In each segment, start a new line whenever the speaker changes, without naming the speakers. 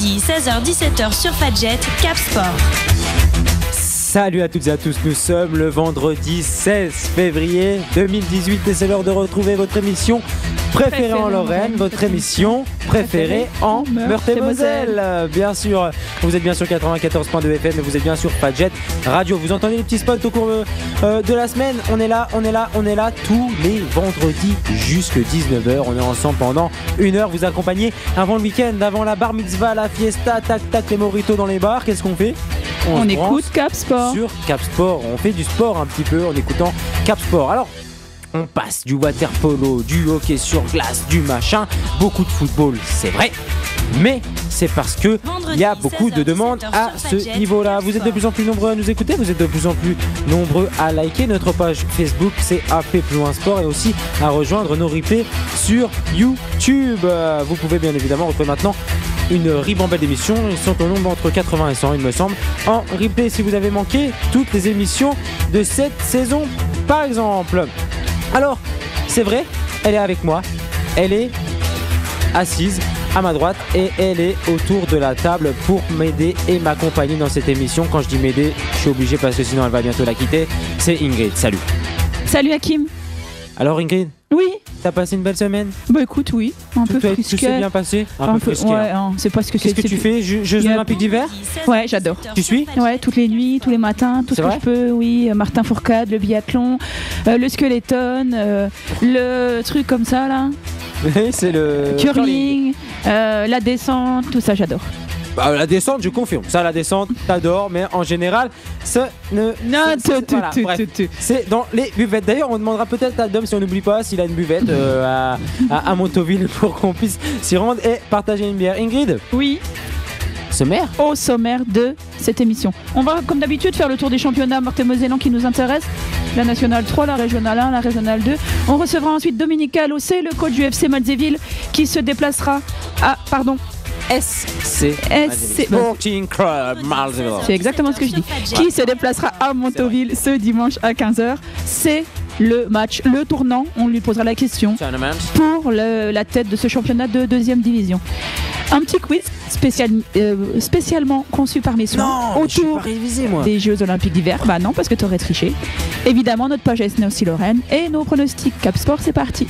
vendredi 16h-17h sur Fadjet, Cap Sport.
Salut à toutes et à tous, nous sommes le vendredi 16 février 2018 et c'est l'heure de retrouver votre émission préférée en Lorraine, votre émission préférée en Meurthe-et-Moselle. Bien sûr, vous êtes bien sur 94.2 FM, mais vous êtes bien sur Fadjet Radio. Vous entendez les petits spots au cours de la semaine. On est là tous les vendredis jusque 19h. On est ensemble pendant une heure, vous accompagner avant le week-end, avant la bar mitzvah, la fiesta, tac tac, les moritos dans les bars. Qu'est-ce qu'on fait?
On écoute Cap Sport.
Sur Cap Sport, on fait du sport un petit peu en écoutant Cap Sport. Alors, on passe du water polo, du hockey sur glace, du machin, beaucoup de football, c'est vrai, mais c'est parce que il y a beaucoup de demandes à ce niveau-là. Vous êtes de plus en plus nombreux à nous écouter, vous êtes de plus en plus nombreux à liker notre page Facebook, c'est AP+1sport, et aussi à rejoindre nos replays sur YouTube. Vous pouvez bien évidemment retrouver maintenant une ribambelle d'émissions, ils sont au nombre entre 80 et 100 il me semble, en replay si vous avez manqué toutes les émissions de cette saison par exemple. Alors, c'est vrai, elle est avec moi, elle est assise à ma droite et elle est autour de la table pour m'aider et m'accompagner dans cette émission. Quand je dis m'aider, je suis obligé parce que sinon elle va bientôt la quitter. C'est Ingrid, salut.
Salut Hakim.
Alors Ingrid?
Oui.
T'as passé une belle semaine?
Bah écoute, oui, un peu frisquet.
Tout s'est bien passé? Un peu frisquet.
Ouais, hein, c'est pas ce que c'est.
Qu'est-ce que tu fais? Jeux olympiques d'hiver?
Ouais, j'adore.
Tu suis?
Ouais, toutes les nuits, tous les matins, tout ce que je peux, oui. Martin Fourcade, le biathlon, le skeleton, le truc comme ça là.
C'est le
curling, la descente, tout ça j'adore.
Bah, la descente, je confirme. Ça, la descente, t'adores, mais en général, ça ne.
Non,
c'est dans les buvettes. D'ailleurs, on demandera peut-être à Dom si on n'oublie pas s'il a une buvette à Montauville pour qu'on puisse s'y rendre et partager une bière. Ingrid?
Oui.
Sommaire?
Au sommaire de cette émission. On va, comme d'habitude, faire le tour des championnats meurthe-et-mosellan qui nous intéressent. La Nationale 3, la Régionale 1, la Régionale 2. On recevra ensuite Dominique Calossé, le coach du FC Malzéville, qui se déplacera à.
SC Sporting Club Malzéville.
C'est exactement ce que je dis. Qui se déplacera à Montauville ce dimanche à 15h. C'est le match, le tournant. On lui posera la question pour la tête de ce championnat de 2e division. Un petit quiz spécialement conçu par mes soins autour des Jeux Olympiques d'hiver. Bah non, parce que t'aurais triché. Évidemment, notre page SNE aussi Lorraine et nos pronostics. Cap Sport, c'est parti.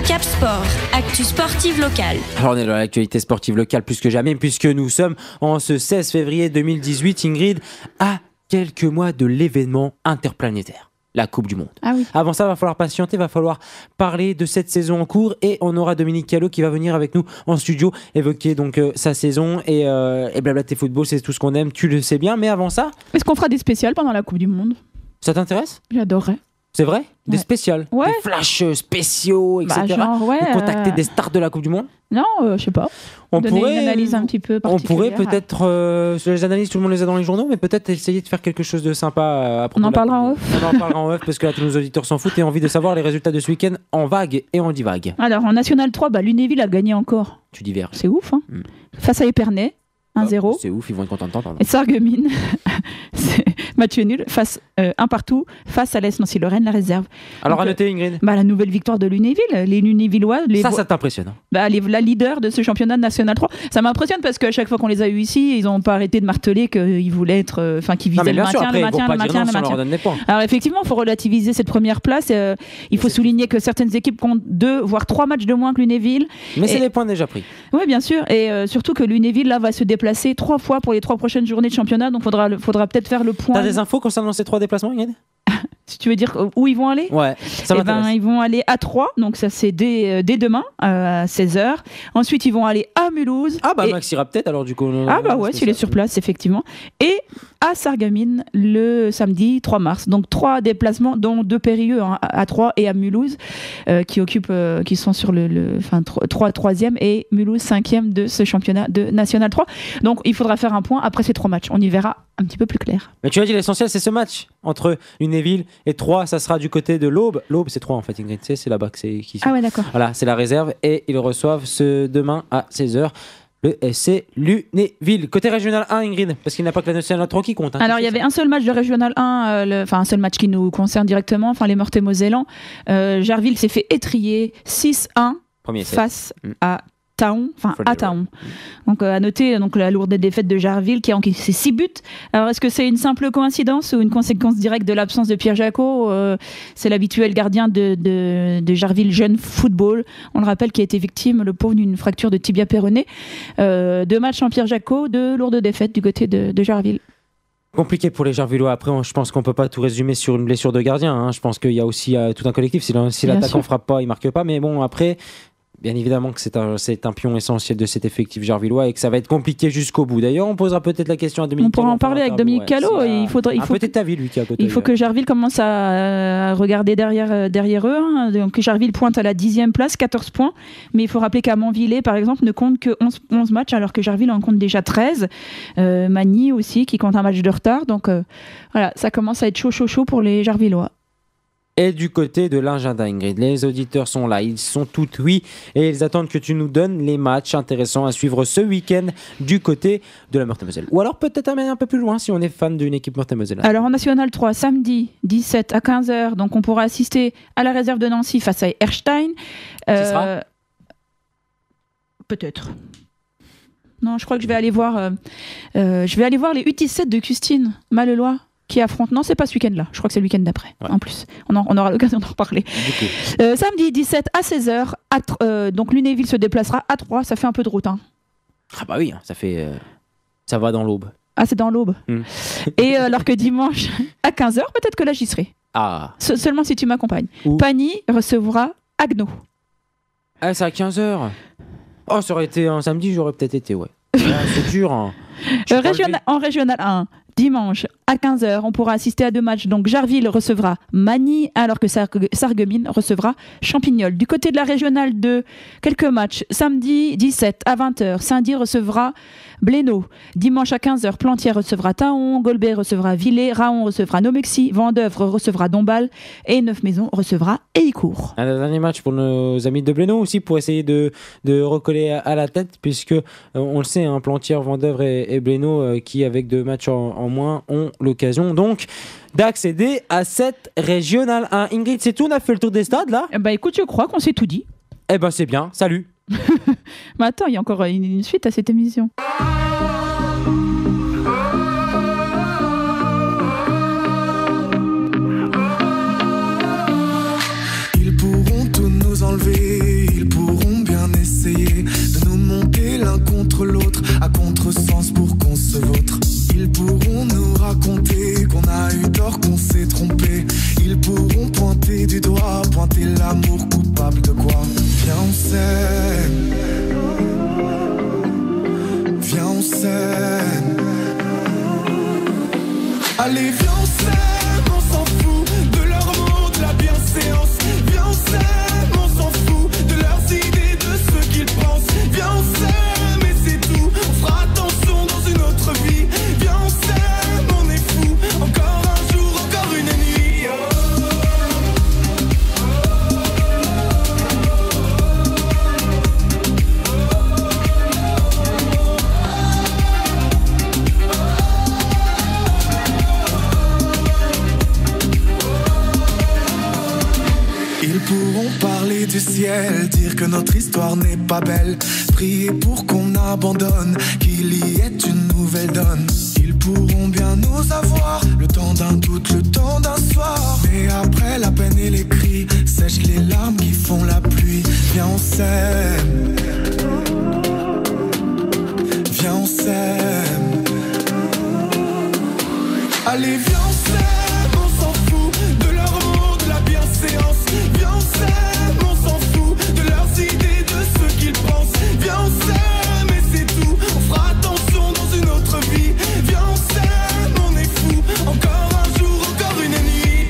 Cap Sport, actu sportive locale.
Alors on est dans l'actualité sportive locale plus que jamais puisque nous sommes en ce 16 février 2018, Ingrid, à quelques mois de l'événement interplanétaire, la Coupe du Monde.
Ah oui.
Avant ça, il va falloir patienter, il va falloir parler de cette saison en cours et on aura Dominique Callot qui va venir avec nous en studio évoquer donc sa saison et blablater football, c'est tout ce qu'on aime, tu le sais bien, mais avant ça...
Est-ce qu'on fera des spéciales pendant la Coupe du Monde?
Ça t'intéresse?
J'adorerais.
C'est vrai? Des spéciales?
Ouais.
Des flashs spéciaux, etc.
Genre,
Vous contacter des stars de la Coupe du Monde?
Non, je sais pas.
On pourrait,
une analyse un petit peu particulière.
On pourrait peut-être, les analyses, tout le monde les a dans les journaux, mais peut-être essayer de faire quelque chose de sympa.
On en parlera en off.
On en parlera en off parce que là, tous nos auditeurs s'en foutent et ont envie de savoir les résultats de ce week-end en vague et en divague.
Alors, en National 3, Lunéville a gagné encore.
Tu diverges.
C'est ouf, hein. Face à Épernay. 1-0.
C'est ouf, ils vont être contents de t'entendre.
Et Sarreguemines, c'est match nul, un partout, face à l'Est Nancy-Lorraine, la réserve.
Alors
donc,
à noter, Ingrid,
la nouvelle victoire de Lunéville, les Lunévillois.
Ça t'impressionne, hein.
La leader de ce championnat national 3. Ça m'impressionne parce qu'à chaque fois qu'on les a eu ici, ils n'ont pas arrêté de marteler qu'ils voulaient être. qu'ils visaient le maintien. Alors effectivement, il faut relativiser cette première place. Il faut souligner que certaines équipes comptent 2 voire 3 matchs de moins que Lunéville.
Mais c'est des points déjà pris.
Oui, bien sûr. Et surtout que Lunéville là, va se déplacer 3 fois pour les 3 prochaines journées de championnat. Donc il faudra peut-être faire le point.
T'as des infos concernant ces 3 déplacements, Ingrid?
Si tu veux dire où ils vont aller?
Ouais, ça m'intéresse.
Ils vont aller à Troyes, donc ça c'est dès demain à 16h. Ensuite, ils vont aller à Mulhouse.
Ah Max ira peut-être alors du coup.
S'il est sur place, effectivement. Et à Sarreguemines le samedi 3 mars. Donc 3 déplacements, dont 2 périlleux à Troyes et à Mulhouse, qui sont sur le 3e et Mulhouse 5e de ce championnat de National 3. Donc il faudra faire un point après ces 3 matchs. On y verra un petit peu plus clair.
Mais tu as dit l'essentiel, c'est ce match entre Lunéville et Troyes. Ça sera du côté de l'Aube. L'Aube, c'est Troyes en fait, Ingrid. C'est là-bas que c'est qui.
Ah ouais, d'accord.
Voilà, c'est la réserve et ils reçoivent ce demain à 16h. le SC Lunéville. Côté régional 1, Ingrid, parce qu'il n'y a pas que la nationale 3 qui compte.
Alors, il y avait un seul match de régional 1, un seul match qui nous concerne directement, les Meurthe-et-Mosellans. Jarville s'est fait étrier 6-1 face à Taon. Donc à noter la lourde défaite de Jarville qui a encaissé 6 buts. Alors est-ce que c'est une simple coïncidence ou une conséquence directe de l'absence de Pierre Jacot? C'est l'habituel gardien de Jarville Jeune Football. On le rappelle, qui a été victime, le pauvre, d'une fracture de tibia péroné. 2 matchs sans Pierre Jacot, 2 lourdes défaites du côté de Jarville.
Compliqué pour les Jarvillois. Après, je pense qu'on peut pas tout résumer sur une blessure de gardien. Je pense qu'il y a aussi tout un collectif. Si l'attaquant frappe pas, il marque pas. Mais bon, après, bien évidemment que c'est un pion essentiel de cet effectif jarvillois et que ça va être compliqué jusqu'au bout. D'ailleurs, on posera peut-être la question à Dominique.
On pourra en parler avec Dominique Callot.
Peut-être ta vie, lui, qui est à côté.
Il faut que Jarville commence à regarder derrière eux. Donc Jarville pointe à la 10e place, 14 points. Mais il faut rappeler qu'à Manvillers, par exemple, ne compte que 11 matchs, alors que Jarville en compte déjà 13. Magny aussi, qui compte un match de retard. Donc voilà, ça commence à être chaud pour les Jarvillois.
Et du côté de l'agenda, Ingrid, les auditeurs sont là, ils sont tout oui et ils attendent que tu nous donnes les matchs intéressants à suivre ce week-end du côté de la Meurthe-et-Moselle. Ou alors peut-être un peu plus loin si on est fan d'une équipe Meurthe-et-Moselle. Alors
en National 3, samedi 17 à 15h, donc on pourra assister à la réserve de Nancy face à Erstein.
Ce sera
peut-être. Non, je crois que je vais aller voir les U17 de Custine, Mallelois, qui affrontent. Non, c'est pas ce week-end-là. Je crois que c'est le week-end d'après. Ouais. En plus, on aura l'occasion d'en reparler. Samedi 17 à 16h, donc Lunéville se déplacera à 3. Ça fait un peu de route. Ah
bah oui, ça va dans l'aube.
Ah, c'est dans l'aube. Et alors que dimanche à 15h, peut-être que là j'y serai.
Ah.
Seulement si tu m'accompagnes. Pagny recevra Agno.
Ah, c'est à 15h. Oh, ça aurait été un samedi, j'aurais peut-être été, ouais. C'est dur. Hein.
En régional 1. Dimanche à 15h, on pourra assister à 2 matchs. Donc Jarville recevra Magny, alors que Sarreguemines recevra Champignol. Du côté de la régionale 2, quelques matchs. Samedi 17 à 20h, Saint-Dié recevra Blénaud. Dimanche à 15h, Plantière recevra Taon, Golbet recevra Villers, Raon recevra Nomexy, Vendeuvre recevra Dombasle et Neufmaison recevra Hélicourt.
Un dernier match pour nos amis de Blénaud aussi, pour essayer de recoller à la tête, puisque on le sait, Plantière, Vendeuvre et Blénaud qui, avec 2 matchs en moins, ont l'occasion donc d'accéder à cette régionale 1. Ingrid, c'est tout, on a fait le tour des stades là?
Écoute, je crois qu'on s'est tout dit.
C'est bien, salut.
Mais attends, il y a encore une suite à cette émission.
Ils pourront tout nous enlever, ils pourront bien essayer de nous monter l'un contre l'autre à contresens pour qu'on se vautre. Ils pourront nous raconter qu'on a eu tort, qu'on s'est trompé. Ils pourront pointer du doigt, pointer l'amour coupable de quoi. Viens on s'aime, viens on s'aime. Allez viens on s'aime, on s'en fout de leurs mots, de la bienséance. Viens on s'aime, on s'en fout de leurs idées, de ce qu'ils pensent. Viens on s'aime et c'est tout, on fera attention dans une autre vie. Viens on s'aime, on est fou, encore un jour, encore une nuit. Ils pourront parler du ciel, dire que notre histoire n'est pas belle, prier pour qu'on abandonne, qu'il y ait une nouvelle donne. Ils pourront bien nous avoir, le temps d'un doute, le temps d'un soir. Mais après la peine et les cris, sèchent les larmes qui font la pluie. Viens on s'aime, viens on s'aime. Allez viens on s'aime, on s'en fout de leurs mots, de la bienséance. Viens on s'aime, on s'en fout de leurs idées, de ce qu'ils pensent. Viens on s'aime et c'est tout, on fera attention dans une autre vie. Viens on s'aime, on est fou, encore un jour, encore une nuit.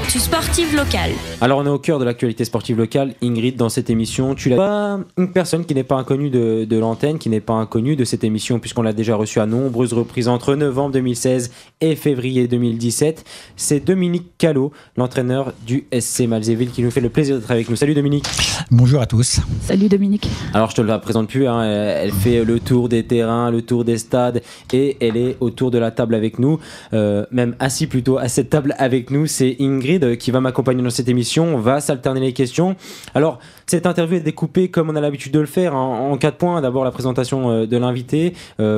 actu sportive locale.
Alors on est au cœur de l'actualité sportive locale. Ingrid, dans cette émission, tu l'as pas une personne qui n'est pas inconnue de l'antenne, qui n'est pas inconnue de cette émission, puisqu'on l'a déjà reçue à nombreuses reprises entre novembre 2016 et février 2017. C'est Dominique Callot, l'entraîneur du SC Malzéville, qui nous fait le plaisir d'être avec nous. Salut Dominique.
Bonjour à tous.
Salut Dominique.
Alors je te la présente plus, hein. Elle fait le tour des terrains, le tour des stades, et elle est autour de la table avec nous, même assis plutôt à cette table avec nous. C'est Ingrid qui va m'accompagner dans cette émission. On va s'alterner les questions. Alors, cette interview est découpée comme on a l'habitude de le faire, en 4 points. D'abord, la présentation de l'invité,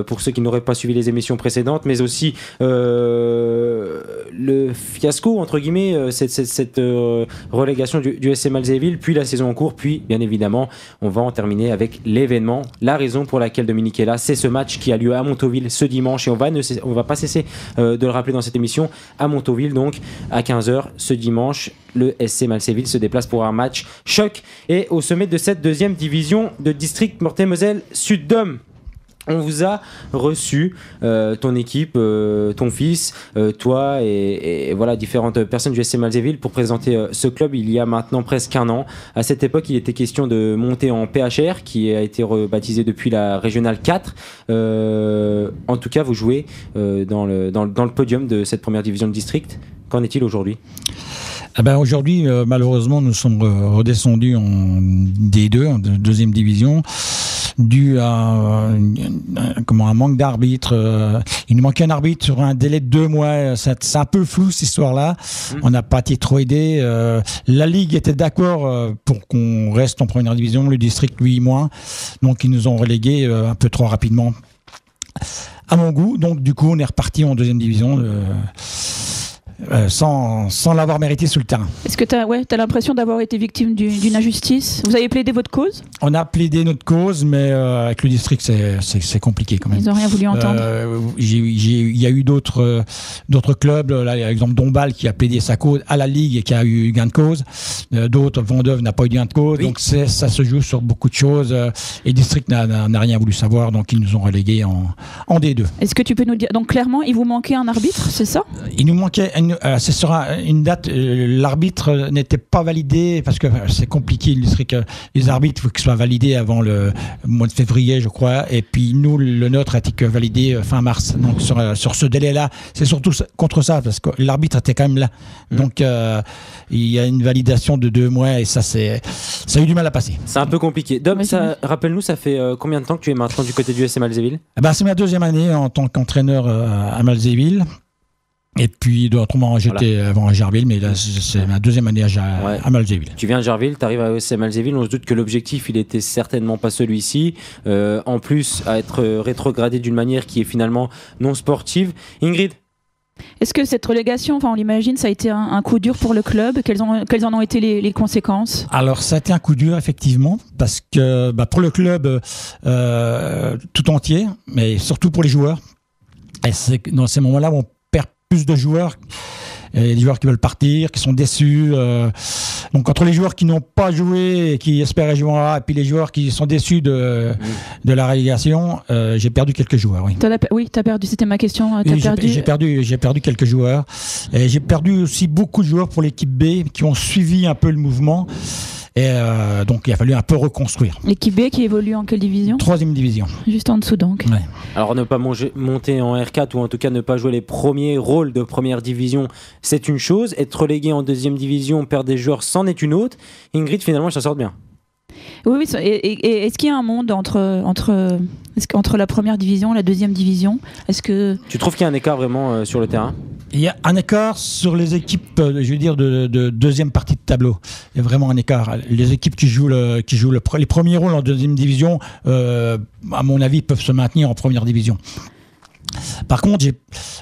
pour ceux qui n'auraient pas suivi les émissions précédentes, mais aussi le fiasco, entre guillemets, cette relégation du SC Malzéville, puis la saison en cours, puis, bien évidemment, on va en terminer avec l'événement. La raison pour laquelle Dominique est là, c'est ce match qui a lieu à Montauville ce dimanche, et on va pas cesser de le rappeler dans cette émission, à Montauville, donc, à 15h ce dimanche. Le SC Malzéville se déplace pour un match choc et au sommet de cette deuxième division de district Meurthe-et-Moselle Sud-Dom. On vous a reçu, ton équipe, ton fils, toi et voilà différentes personnes du SC Malzéville pour présenter ce club il y a maintenant presque un an. À cette époque, il était question de monter en PHR qui a été rebaptisé depuis la Régionale 4. En tout cas, vous jouez dans le podium de cette première division de district. Qu'en est-il aujourd'hui ?
Aujourd'hui, malheureusement, nous sommes redescendus en D2, en deuxième division, dû à un manque d'arbitre. Il nous manquait un arbitre sur un délai de 2 mois. C'est un peu flou, cette histoire-là. On n'a pas été trop aidés. La Ligue était d'accord pour qu'on reste en première division, le district, lui, moins. Donc, ils nous ont relégués un peu trop rapidement, à mon goût. Donc, du coup, on est reparti en deuxième division. Sans l'avoir mérité sur le terrain.
Est-ce que tu as l'impression d'avoir été victime d'une injustice ? Vous avez plaidé votre cause ? On
a plaidé notre cause, mais avec le district, c'est compliqué quand même.
Ils n'ont rien voulu entendre.
Il y a eu d'autres clubs, là, par exemple Dombasle qui a plaidé sa cause à la Ligue et qui a eu gain de cause. D'autres, Vendeuve n'a pas eu gain de cause. Oui. Donc ça se joue sur beaucoup de choses. Et le district n'a rien voulu savoir, donc ils nous ont relégués en D2.
Est-ce que tu peux nous dire, donc clairement, il vous manquait un arbitre, c'est ça ?
Il nous manquait c'est sur une date, l'arbitre n'était pas validé parce que c'est compliqué. Il serait que les arbitres, il faut qu'ils soient validés avant le mois de février, je crois. Et puis nous, le nôtre a été que validé fin mars. Donc sur ce délai-là, c'est surtout contre ça parce que l'arbitre était quand même là. Donc il y a une validation de 2 mois et ça a eu du mal à passer.
C'est un peu compliqué. Dom, rappelle-nous, ça fait combien de temps que tu es maintenant du côté du SC Malzéville ?
C'est ma 2e année en tant qu'entraîneur à Malzéville. Et puis, autrement, j'étais avant à Jarville, mais là, c'est ma 2e année à Malzéville.
Tu viens de Jarville, tu arrives à SC Malzéville. On se doute que l'objectif, il était certainement pas celui-ci. En plus, à être rétrogradé d'une manière qui est finalement non sportive. Ingrid ?
Est-ce que cette relégation, on l'imagine, ça a été un coup dur pour le club ? Quelles en ont été les conséquences ?
Alors, ça a été un coup dur, effectivement, parce que pour le club tout entier, mais surtout pour les joueurs. Et c'est dans ces moments-là où on perd plus de joueurs. Il y a des joueurs qui veulent partir, qui sont déçus. Donc entre les joueurs qui n'ont pas joué et qui espéraient jouer et puis les joueurs qui sont déçus de la relégation, j'ai perdu quelques joueurs. Oui,
t'as perdu. C'était ma question.
J'ai perdu quelques joueurs. Et j'ai perdu aussi beaucoup de joueurs pour l'équipe B qui ont suivi un peu le mouvement. Et donc il a fallu un peu reconstruire.
L'équipe B qui évolue en quelle division ?
3e division.
Juste en dessous donc.
Ouais.
Alors ne pas monter en R4 ou en tout cas ne pas jouer les premiers rôles de première division, c'est une chose. Être relégué en 2e division, perdre des joueurs, c'en est une autre. Ingrid, finalement, elle s'en sort bien.
Oui, et est-ce qu'il y a un monde entre la première division et la 2e division ? Est-ce que
tu trouves qu'il y a un écart vraiment sur le terrain ?
Il y a un écart sur les équipes, je veux dire, de 2e partie de tableau. Il y a vraiment un écart. Les équipes qui jouent les premiers rôles en 2e division, à mon avis, peuvent se maintenir en première division. Par contre,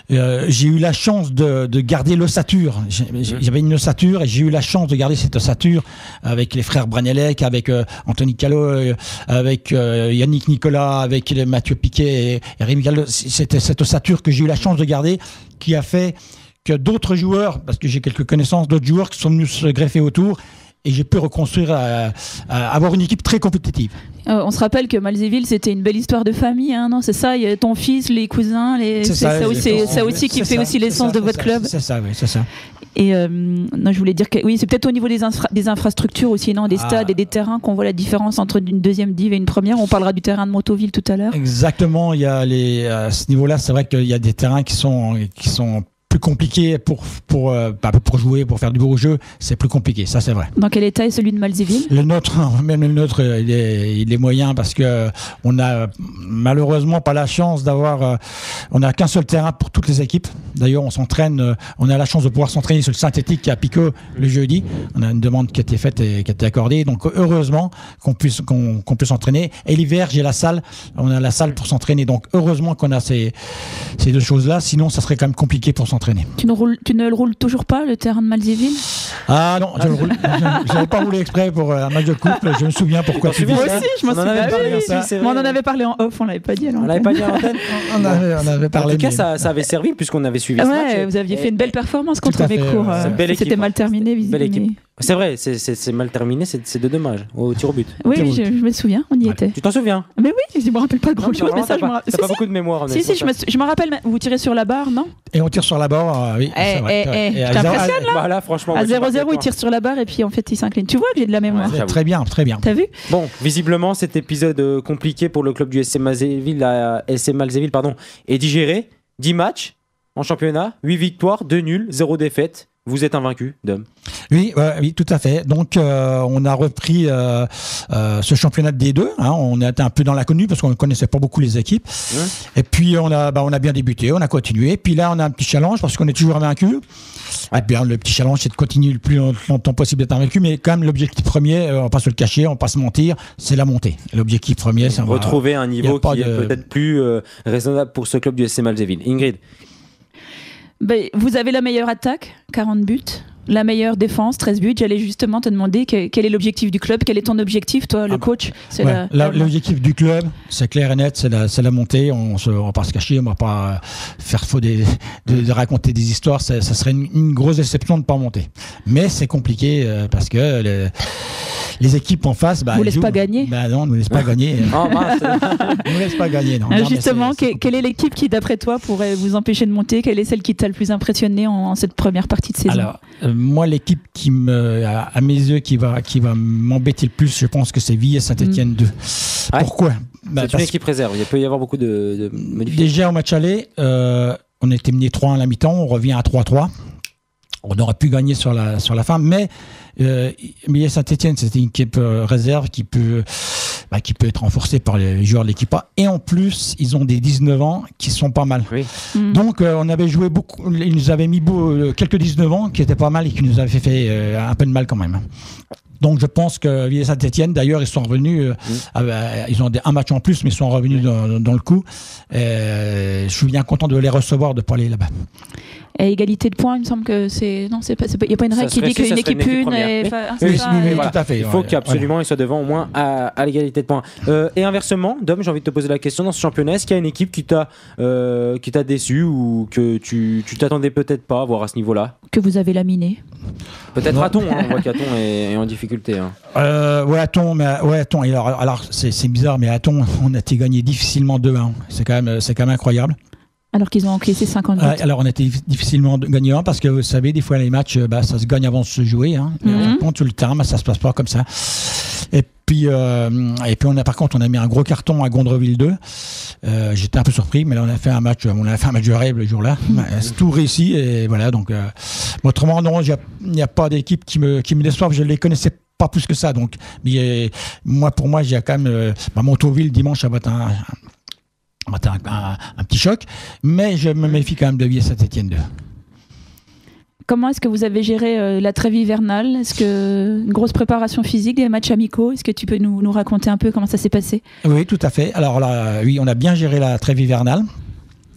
j'ai eu la chance de garder l'ossature. J'avais une ossature et j'ai eu la chance de garder cette ossature avec les frères Branelec, avec Anthony Callot, avec Yannick Nicolas, avec Mathieu Piquet et Rémi Callot. C'était cette ossature que j'ai eu la chance de garder qui a fait que d'autres joueurs, parce que j'ai quelques connaissances, d'autres joueurs qui sont venus se greffer autour et j'ai pu reconstruire, avoir une équipe très compétitive.
On se rappelle que Malzéville, c'était une belle histoire de famille, hein, non? C'est ça, il y a ton fils, les cousins, c'est ça aussi qui fait aussi l'essence de votre club.
C'est ça, oui, c'est ça.
Et non, je voulais dire que oui, c'est peut-être au niveau des infrastructures aussi, non, des stades et des terrains qu'on voit la différence entre une deuxième div et une première. On parlera du terrain de Montauville tout à l'heure.
Exactement, il y a à ce niveau-là, c'est vrai qu'il y a des terrains qui sont plus compliqué pour jouer, pour faire du beau jeu, c'est plus compliqué, ça c'est vrai.
Dans quel état est celui de Malzéville ?
Le nôtre, il est moyen parce que on a malheureusement pas la chance d'avoir, on n'a qu'un seul terrain pour toutes les équipes. D'ailleurs, on a la chance de pouvoir s'entraîner sur le synthétique qui est à Piqueux le jeudi. On a une demande qui a été faite et qui a été accordée, donc heureusement qu'on puisse s'entraîner. Et l'hiver, on a la salle pour s'entraîner, donc heureusement qu'on a ces deux choses-là, sinon ça serait quand même compliqué pour s'entraîner.
Tu ne le roules toujours pas, le terrain de Malzéville ?
Ah non, je n'avais pas roulé exprès pour un match de couple. Je me souviens pourquoi tu dis ça.
Moi aussi, je m'en souviens. On en avait parlé en off, on l'avait pas dit à l'antenne.
On l'avait pas dit à l'antenne.
On avait parlé.
En tout cas, ça avait servi puisqu'on avait suivi ce match.
Vous aviez fait une belle performance contre Mécourt. C'était mal terminé, visiblement.
C'est vrai, c'est mal terminé, c'est de dommage, au tir au but.
Oui, je me souviens, on y était.
Tu t'en souviens ?
Mais oui, je me rappelle pas grand chose, mais ça je me rappelle.
T'as pas beaucoup de mémoire.
Si, je me rappelle, vous tirez sur la barre, non ?
Et on tire sur la barre, oui.
Je t'impressionne là ?
Voilà, franchement.
À 0-0, il tire sur la barre et puis en fait il s'incline. Tu vois que j'ai de la mémoire.
Très bien, très bien.
T'as vu ?
Bon, visiblement cet épisode compliqué pour le club du SC Malzéville, est digéré. 10 matchs en championnat, 8 victoires, 2 nuls, 0 défaite. Vous êtes invaincu, Dom.
Oui, tout à fait. Donc, on a repris ce championnat de D2. Hein, on était un peu dans l'inconnu parce qu'on ne connaissait pas beaucoup les équipes. Et puis, on a bien débuté, on a continué. Puis là, on a un petit challenge parce qu'on est toujours invaincu. Et bien, le petit challenge, c'est de continuer le plus longtemps possible d'être invaincu. Mais quand même, l'objectif premier, on va pas se le cacher, on va pas se mentir, c'est la montée. L'objectif premier, c'est
retrouver un niveau qui est peut-être plus raisonnable pour ce club du SC Malzéville. Ingrid.
Vous avez la meilleure attaque, 40 buts. La meilleure défense, 13 buts. J'allais justement te demander quel est l'objectif du club. Quel est ton objectif, toi, le coach ?
L'objectif du club, c'est clair et net, c'est la montée. On va pas se cacher, on va pas faire faux de raconter des histoires. Ça serait une grosse déception de ne pas monter. Mais c'est compliqué parce que les équipes en face,
vous laissent pas gagner.
Non, nous laissent pas gagner. Nous laissent pas gagner. Non.
Justement, quelle est l'équipe qui, d'après toi, pourrait vous empêcher de monter ? Quelle est celle qui t'a le plus impressionné en cette première partie de saison ?
Alors, moi, l'équipe à mes yeux, qui va m'embêter le plus, je pense que c'est Villers-Saint-Étienne 2. Pourquoi ?
C'est une équipe réserve. Il peut y avoir beaucoup de modifications.
Déjà, au match aller, on était mené 3-1 à la mi-temps, on revient à 3-3. On aurait pu gagner sur la fin, mais Saint-Étienne, c'est une équipe réserve qui peut être renforcée par les joueurs de l'équipe A. Et en plus, ils ont des 19 ans qui sont pas mal. Oui. Donc, on avait joué beaucoup. Ils nous avaient mis quelques 19 ans qui étaient pas mal et qui nous avaient fait un peu de mal quand même. Donc je pense que Villers-Saint-Étienne, d'ailleurs, ils sont revenus, ils ont un match en plus, mais ils sont revenus dans le coup. Je suis bien content de les recevoir, de ne pas aller là-bas.
Et égalité de points, il me semble que c'est... Non, il n'y a pas une règle qui dit qu'une équipe une...
Oui, tout à fait. Il faut qu'absolument ils soient devant au moins à l'égalité de points. Et inversement, Dom, j'ai envie de te poser la question, dans ce championnat, est-ce qu'il y a une équipe qui t'a déçu ou que tu t'attendais peut-être pas à voir à ce niveau-là ?
Que vous avez laminé ?
Peut-être Aton, on voit qu'Aton est en difficulté.
Aton, alors c'est bizarre, mais Aton, on a été gagné difficilement 2-1. C'est quand même incroyable.
Alors qu'ils ont encaissé 50 buts.
Alors on a été difficilement gagné parce que vous savez, des fois les matchs, ça se gagne avant de se jouer. Hein. Sur le terrain, ça se passe pas comme ça. Et puis par contre, on a mis un gros carton à Gondreville 2. J'étais un peu surpris, mais là on a fait un match de rêve le jour-là. C'est tout réussi et voilà. Donc autrement, non, il n'y a pas d'équipe qui me déçoive. Je les connaissais pas plus que ça. Donc, pour moi, j'ai quand même Montauville dimanche, ça va être un petit choc, mais je me méfie quand même de Villers-Saint-Étienne 2.
Comment est-ce que vous avez géré la trêve hivernale ? Est-ce que une grosse préparation physique, des matchs amicaux ? Est-ce que tu peux nous raconter un peu comment ça s'est passé ?
Oui, tout à fait. Alors là, oui, on a bien géré la trêve hivernale.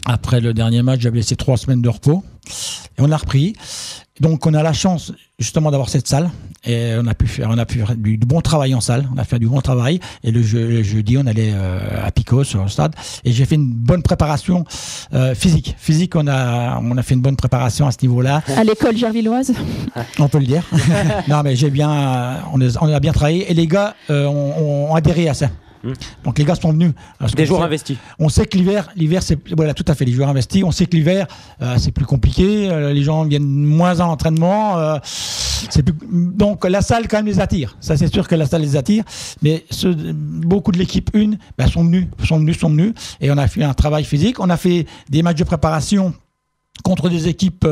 Après le dernier match, j'avais laissé 3 semaines de repos et on a repris. Donc on a la chance justement d'avoir cette salle Et on a pu faire du bon travail en salle. On a fait du bon travail. Et le jeudi, on allait à Picos, sur le stade. Et j'ai fait une bonne préparation physique. Physique, on a fait une bonne préparation à ce niveau-là.
À l'école gervilloise.
On peut le dire. Non, mais on a bien travaillé. Et les gars ont adhéré à ça. Donc les gars sont venus.
Des joueurs investis.
On sait que l'hiver c'est voilà, tout à fait, les joueurs investis. On sait que l'hiver c'est plus compliqué, les gens viennent moins en entraînement, donc la salle quand même les attire. Ça c'est sûr que la salle les attire, mais beaucoup de l'équipe 1 sont venus et on a fait un travail physique, on a fait des matchs de préparation contre des équipes,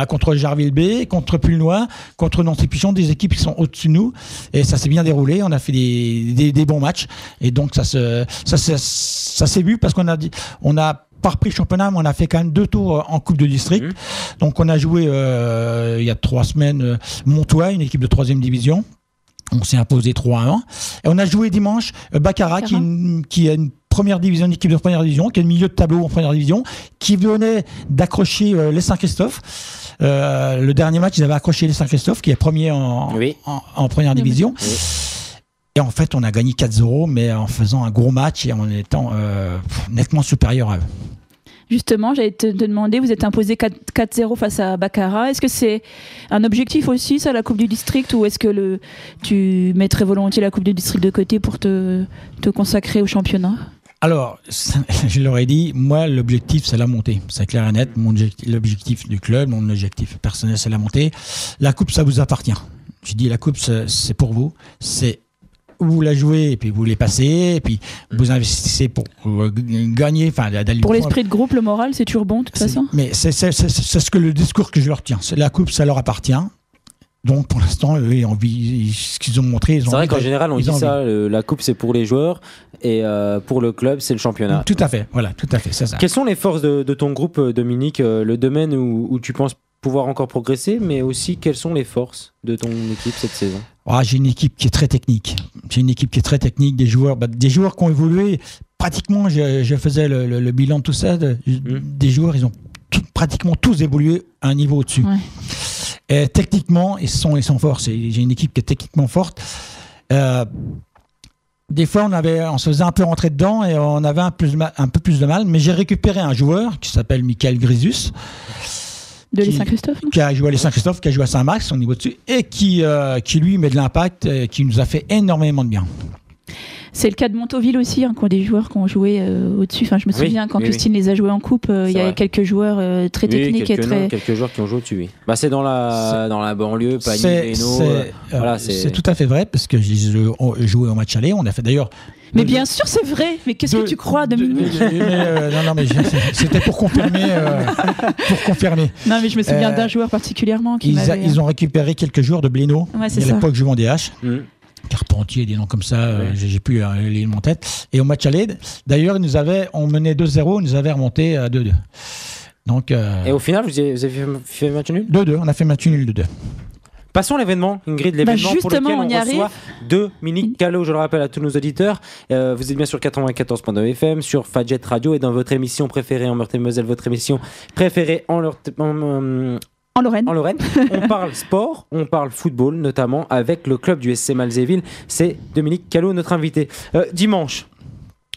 contre Jarville B, contre Pulnoy, contre Nancy-Pichon, des équipes qui sont au-dessus de nous. Et ça s'est bien déroulé. On a fait des bons matchs. Et donc, ça s'est vu parce qu'on a pas repris le championnat, mais on a fait quand même 2 tours en Coupe de District. Donc, on a joué, il y a 3 semaines, Montois, une équipe de 3e division. On s'est imposé 3-1. Et on a joué dimanche Baccarat, qui est une première division, une équipe de première division, qui est le milieu de tableau en première division, qui venait d'accrocher les Saint-Christophe. Le dernier match, ils avaient accroché les Saint-Christophe, qui est premier en première division. Oui. Et en fait, on a gagné 4-0, mais en faisant un gros match et en étant nettement supérieur à eux.
Justement, j'allais te demander, vous êtes imposé 4-0 face à Baccarat. Est-ce que c'est un objectif aussi, ça, la Coupe du District, ou est-ce que tu mettrais volontiers la Coupe du District de côté pour te consacrer au championnat ?
Alors, je leur ai dit, moi, l'objectif, c'est la montée. C'est clair et net. L'objectif du club, mon objectif personnel, c'est la montée. La Coupe, ça vous appartient. Je dis, la Coupe, c'est pour vous. Vous la jouez et puis vous les passez et puis vous investissez pour gagner.
Pour l'esprit de groupe, le moral, c'est toujours bon de toute façon.
Mais c'est le discours que je leur tiens. La coupe, ça leur appartient. Donc pour l'instant, eux, ce qu'ils ont montré,
c'est vrai qu'en général, on dit ça. La coupe, c'est pour les joueurs et pour le club, c'est le championnat.
Tout à fait. Voilà, tout à fait. C'est ça.
Quelles sont les forces de ton groupe, Dominique, le domaine où tu penses pouvoir encore progresser, mais aussi quelles sont les forces de ton équipe cette saison ?
J'ai une équipe qui est très technique. Des joueurs qui ont évolué. Pratiquement, je faisais le bilan de tout ça. Des joueurs, ils ont pratiquement tous évolué à un niveau au-dessus. Ouais. Et techniquement, ils sont forts. J'ai une équipe qui est techniquement forte. Des fois, on se faisait un peu rentrer dedans et on avait un peu plus de mal. Mais j'ai récupéré un joueur qui s'appelle Michael Grisus.
Les Saint-Christophe,
qui a joué à les Saint-Christophe, qui a joué à Saint-Max, au niveau dessus, et qui lui met de l'impact, qui nous a fait énormément de bien.
C'est le cas de Montauville aussi, qui ont des joueurs qui ont joué au-dessus. Enfin, je me souviens quand Custine les a joués en coupe, il y avait quelques joueurs très techniques.
Quelques joueurs qui ont joué au-dessus, oui. C'est dans la banlieue, Pagny, Reno.
C'est tout à fait vrai, parce que j'ai joué au match aller. On a fait d'ailleurs.
Mais bien sûr, c'est vrai. Mais qu'est-ce que tu crois, Dominique ?
Non, mais c'était pour confirmer.
Non, mais je me souviens d'un joueur particulièrement qui
ils ont récupéré quelques joueurs de Blénaud.
Ouais,
à l'époque, je vendais H. Carpentier, des noms comme ça, j'ai plus les noms en tête. Et au match aller, d'ailleurs, on menait 2-0, ils nous avaient remonté à 2-2. Donc,
et au final, vous avez fait match nul ?
2-2, on a fait match nul 2-2.
Passons à l'événement, Ingrid, l'événement pour lequel on reçoit Dominique Callot, je le rappelle à tous nos auditeurs. Vous êtes bien sur 94.9 FM, sur Fadjet Radio et dans votre émission préférée en Meurthe-et-Moselle, votre émission préférée en Lorraine. On parle sport, on parle football, notamment avec le club du SC Malzéville. C'est Dominique Callot, notre invité. Dimanche,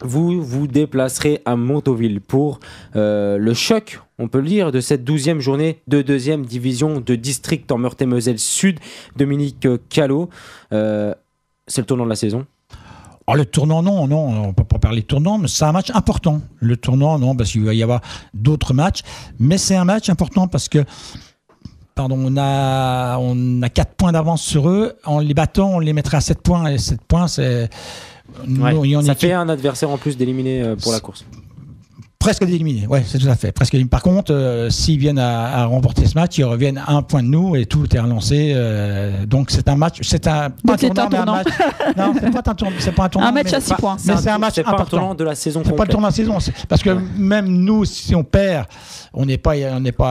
vous vous déplacerez à Montauville pour le choc, on peut le dire, de cette 12e journée de 2e division de district en Meurthe-et-Moselle Sud. Dominique Callot, c'est le tournant de la saison.
Le tournant, non, on ne peut pas parler de tournant, mais c'est un match important. Le tournant, non, parce qu'il va y avoir d'autres matchs, mais c'est un match important parce que on a 4 points d'avance sur eux. En les battant, on les mettrait à 7 points. Et 7 points, c'est...
ça fait un adversaire en plus d'éliminer pour la course.
Presque d'éliminer, c'est tout à fait. Presque éliminé. Par contre, s'ils viennent à remporter ce match, ils reviennent à 1 point de nous et tout est relancé. Donc c'est un match, pas un tournant. Non, c'est pas un tournant.
Un match à 6 points.
Mais c'est un match important.
C'est pas un tournant de la saison.
C'est pas le tournant de la saison. Parce que même nous, si on perd, on n'est pas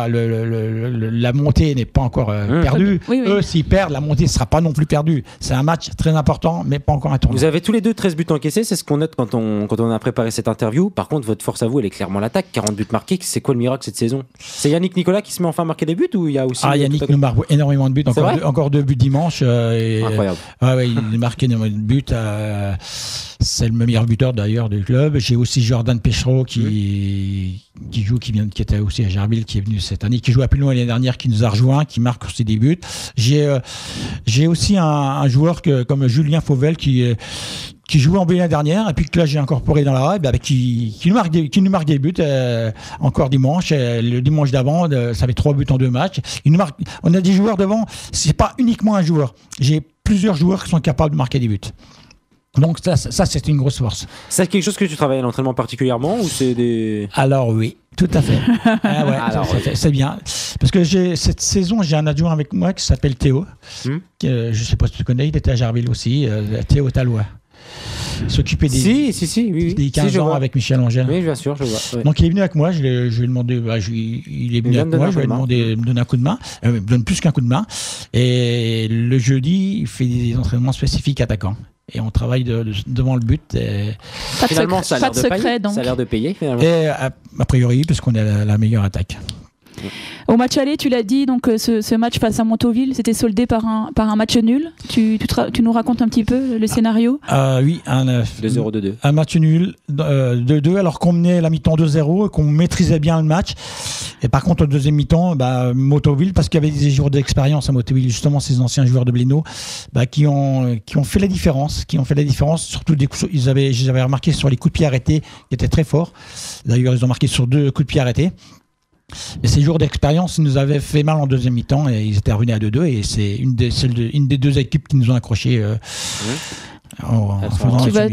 la montée n'est pas encore perdue. Oui. Eux, s'ils perdent, la montée ne sera pas non plus perdue. C'est un match très important, mais pas encore un tournant.
Vous avez tous les deux 13 buts encaissés. C'est ce qu'on note quand on a préparé cette interview. Par contre, votre force à vous, elle est clairement l'attaque. 40 buts marqués, c'est quoi le miracle cette saison? C'est Yannick Nicolas qui se met enfin à marquer des buts ou il y a aussi...
Yannick nous marque énormément de buts, encore 2 buts dimanche.
Incroyable.
Il marque énormément de buts. C'est le meilleur buteur d'ailleurs du club. J'ai aussi Jordan Pechereau qui était aussi à Jarville, qui est venu cette année, qui joue à plus loin l'année dernière, qui nous a rejoint, qui marque aussi des buts. J'ai aussi un joueur comme Julien Fauvel qui jouait en B l'année dernière et puis que là j'ai incorporé dans la règle, qui nous marque des buts encore dimanche. Le dimanche d'avant, ça fait 3 buts en 2 matchs. On a des joueurs devant, c'est pas uniquement un joueur. J'ai plusieurs joueurs qui sont capables de marquer des buts. Donc ça c'est une grosse force.
C'est quelque chose que tu travailles à l'entraînement particulièrement ou c'est des...
Alors oui, tout à fait. C'est bien. Parce que cette saison, j'ai un adjoint avec moi qui s'appelle Théo. Je ne sais pas si tu connais, il était à Jarville aussi. Théo Talois. Il s'occupait des 15 ans avec Michel Angel.
Oui, bien sûr, je vois. Ouais.
Donc il est venu avec moi, je lui ai demandé, il est venu avec moi, je lui ai demandé de me donner un coup de main, me donne plus qu'un coup de main. Et le jeudi, il fait des entraînements spécifiques attaquants. Et on travaille devant le but.
Finalement, ça a l'air de payer. Finalement.
Et a priori, parce qu'on est la meilleure attaque.
Au match aller, tu l'as dit, donc ce match face à Montauville, c'était soldé par un match nul. Tu nous racontes un petit peu le scénario?
Oui,
2-0-2-2.
Un match nul, 2-2, alors qu'on menait la mi-temps 2-0 et qu'on maîtrisait bien le match. Et par contre, au deuxième mi-temps, Montauville, parce qu'il y avait des joueurs d'expérience à Montauville, justement ces anciens joueurs de Blénaud, qui ont fait la différence. Surtout j'avais remarqué sur les coups de pied arrêtés, qui étaient très forts. D'ailleurs, ils ont marqué sur 2 coups de pied arrêtés. Et ces jours d'expérience, ils nous avaient fait mal en deuxième mi-temps et ils étaient revenus à 2-2 et c'est une des 2 équipes qui nous ont accrochés.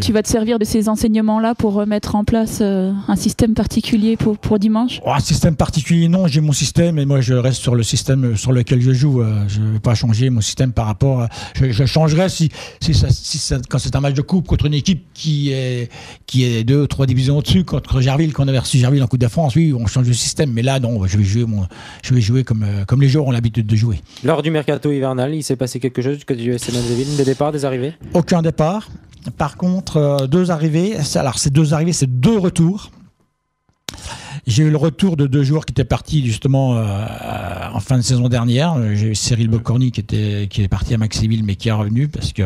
Tu vas te servir de ces enseignements-là pour mettre en place un système particulier pour dimanche?
Un système particulier, non. J'ai mon système et moi je reste sur le système sur lequel je joue. Je ne vais pas changer mon système par rapport à... Je changerais quand c'est un match de coupe contre une équipe qui est 2 ou 3 divisions au-dessus, contre Jarville, quand on avait reçu Jarville en Coupe de France. Oui, on change de système. Mais là, non, je vais jouer comme les joueurs ont l'habitude de jouer.
Lors du mercato hivernal, il s'est passé quelque chose du côté du SC Malzéville? Des départs, des arrivées?
Aucun départ. Par contre, 2 arrivées. Alors, ces 2 arrivées, c'est 2 retours. J'ai eu le retour de 2 joueurs qui étaient partis justement en fin de saison dernière. J'ai eu Cyril Bocorny qui est parti à Maxéville, mais qui est revenu parce que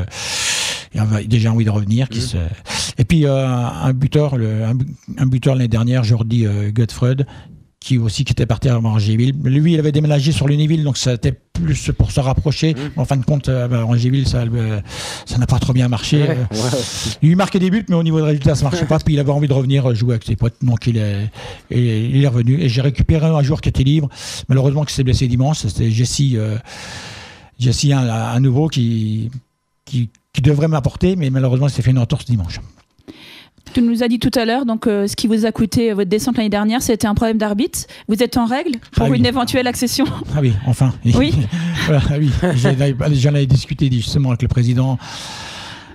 il avait déjà envie de revenir. Et puis un buteur l'année dernière, Jordi Godfred, qui était parti à Rangéville. Lui, il avait déménagé sur Lunéville, donc ça était plus pour se rapprocher. En fin de compte, Rangéville, ça n'a pas trop bien marché. Il marquait des buts, mais au niveau des résultats, ça ne marchait pas. Puis il avait envie de revenir jouer avec ses potes, donc il est revenu. Et j'ai récupéré un joueur qui était libre, malheureusement qui s'est blessé dimanche. C'était Jesse, un nouveau qui devrait m'apporter, mais malheureusement, il s'est fait une entorse dimanche.
Tu nous as dit tout à l'heure, donc ce qui vous a coûté votre descente l'année dernière, c'était un problème d'arbitre. Vous êtes en règle pour une éventuelle accession?
Ah oui, enfin.
Oui.
Voilà, oui. J'en avais discuté justement avec le président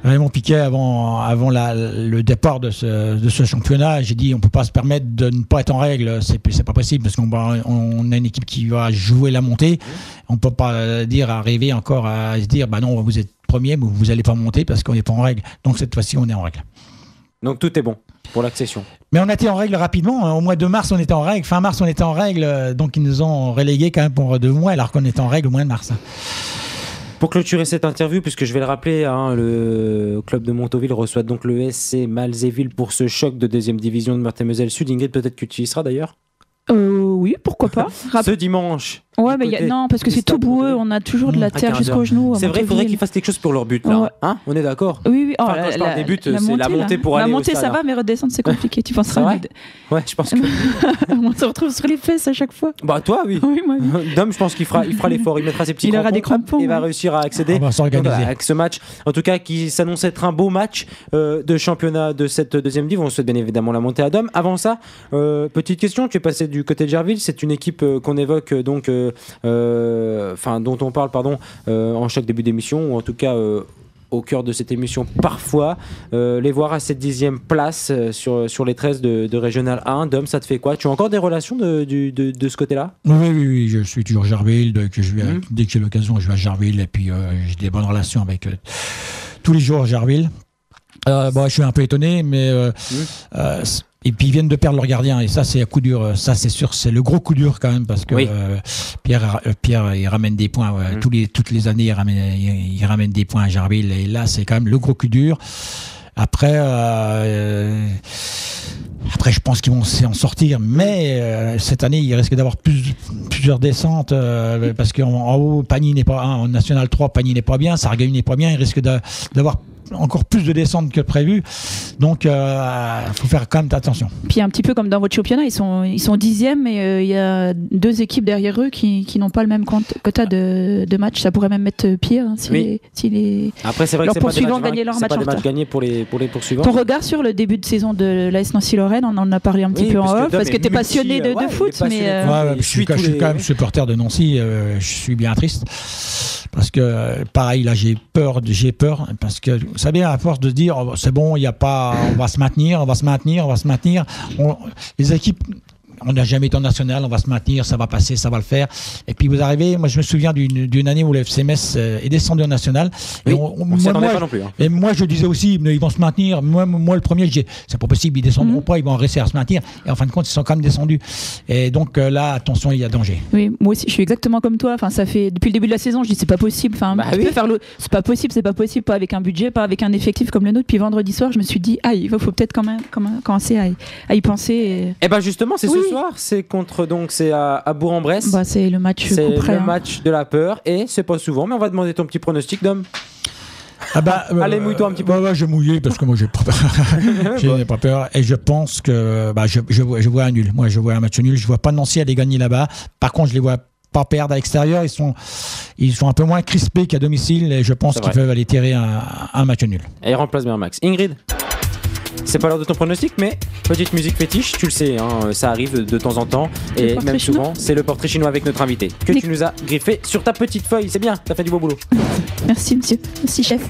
Raymond Piquet avant le départ de ce championnat. J'ai dit on peut pas se permettre de ne pas être en règle, c'est pas possible parce qu'on a une équipe qui va jouer la montée. On peut pas arriver encore à se dire non, vous êtes premier, mais vous allez pas monter parce qu'on n'est pas en règle. Donc cette fois-ci, on est en règle.
Donc tout est bon pour l'accession. Mais
on était en règle rapidement. Au mois de mars, on était en règle. Fin mars, on était en règle. Donc ils nous ont relégués quand même pour 2 mois alors qu'on était en règle au mois de mars.
Pour clôturer cette interview, puisque je vais le rappeler, le club de Montauville reçoit donc le SC Malzéville pour ce choc de 2e division de Meurthe-et-Moselle Sud. Ingrid, peut-être que tu y seras d'ailleurs?
Oui, pourquoi pas.
Ce dimanche.
Ouais, mais non, parce que c'est tout boueux, on a toujours de la terre jusqu'aux genoux.
C'est vrai, il faudrait qu'ils fassent quelque chose pour leur but, là. Ouais. Hein, on est d'accord?
Oui.
Quand je parle des buts, c'est la montée pour aller au stade.
La montée, ça va, mais redescendre, c'est compliqué. Tu penseras?
Ouais, je pense que...
on se retrouve sur les fesses à chaque fois.
Bah, toi, oui.
Oui, moi, oui.
Dom, je pense qu'il fera l'effort. Il mettra ses petits crampons.
Il aura des crampons.
Il va réussir à accéder avec ce match. En tout cas, qui s'annonce être un beau match de championnat de cette 2e div. On souhaite bien évidemment la montée à Dom. Avant ça, petite question. Tu es passé du côté de Jarville. C'est une équipe qu'on évoque donc... dont on parle en chaque début d'émission, ou en tout cas au cœur de cette émission parfois, les voir à cette 10e place sur les 13 de Régional 1. Dom, ça te fait quoi? Tu as encore des relations de ce côté-là?
Oui, je suis toujours à Jarville. Dès que j'ai l'occasion, je vais à Jarville, et puis j'ai des bonnes relations avec tous les jours à Jarville. Je suis un peu étonné, mais Et puis ils viennent de perdre leur gardien et ça c'est un coup dur, ça c'est sûr, c'est le gros coup dur quand même parce que Pierre il ramène des points toutes les années il ramène des points à Jarville et là c'est quand même le gros coup dur. Après je pense qu'ils vont s'en sortir, mais cette année il risque d'avoir plusieurs descentes parce qu'en haut Pagny n'est pas en National 3, Pagny n'est pas bien, Sarreguemines n'est pas bien, il risque d'avoir encore plus de descentes que prévu, donc faut faire quand même attention.
Puis un petit peu comme dans votre championnat, ils sont 10e, mais il y a 2 équipes derrière eux qui n'ont pas le même quota de matchs. Ça pourrait même mettre pire si les
après c'est vrai
leurs
que
poursuivants gagnaient leur match en retard.
C'est pas des matchs gagnés pour les poursuivants.
Ton regard sur le début de saison de l'AS Nancy-Lorraine, on en a parlé un petit peu en off parce que tu es passionné de foot, mais
je suis quand même supporter de Nancy, je suis bien triste. Parce que, pareil, là, j'ai peur parce que, vous savez, à force de se dire, oh, c'est bon, il n'y a pas, on va se maintenir. Les équipes, on n'a jamais été en national, on va se maintenir, ça va passer, ça va le faire. Et puis vous arrivez, moi je me souviens d'une année où le FC Metz est descendu en national.
Oui, on s'y attendait pas non plus. Hein.
Et moi je disais aussi, ils vont se maintenir. Moi le premier, je disais, c'est pas possible, ils descendront pas, ils vont rester à se maintenir. Et en fin de compte, ils sont quand même descendus. Et donc là, attention, il y a danger.
Oui, moi aussi, je suis exactement comme toi. Enfin, ça fait depuis le début de la saison, je dis c'est pas possible. Enfin, c'est pas possible, pas avec un budget, pas avec un effectif comme le nôtre. Puis vendredi soir, je me suis dit, il faut peut-être quand même commencer à y penser.
Et ben justement, c'est ce soir, c'est à Bourg-en-Bresse.
Bah, c'est le match.
C'est le match de la peur et c'est pas souvent, mais on va demander ton petit pronostic, Dom. Allez, mouille-toi un petit peu.
Je vais mouiller parce que moi j'ai pas peur. J'ai pas peur et je pense que je vois un nul. Moi je vois un match nul. Je vois pas Nancy aller gagner là-bas. Par contre, je les vois pas perdre à l'extérieur. Ils sont un peu moins crispés qu'à domicile et je pense qu'ils peuvent aller tirer un match nul.
Et il remplace bien Max. Ingrid, c'est pas l'heure de ton pronostic, mais petite musique fétiche, tu le sais, hein, ça arrive de temps en temps et même souvent, c'est le portrait chinois avec notre invité que tu nous as griffé sur ta petite feuille. C'est bien, t'as fait du beau boulot.
Merci monsieur, merci chef.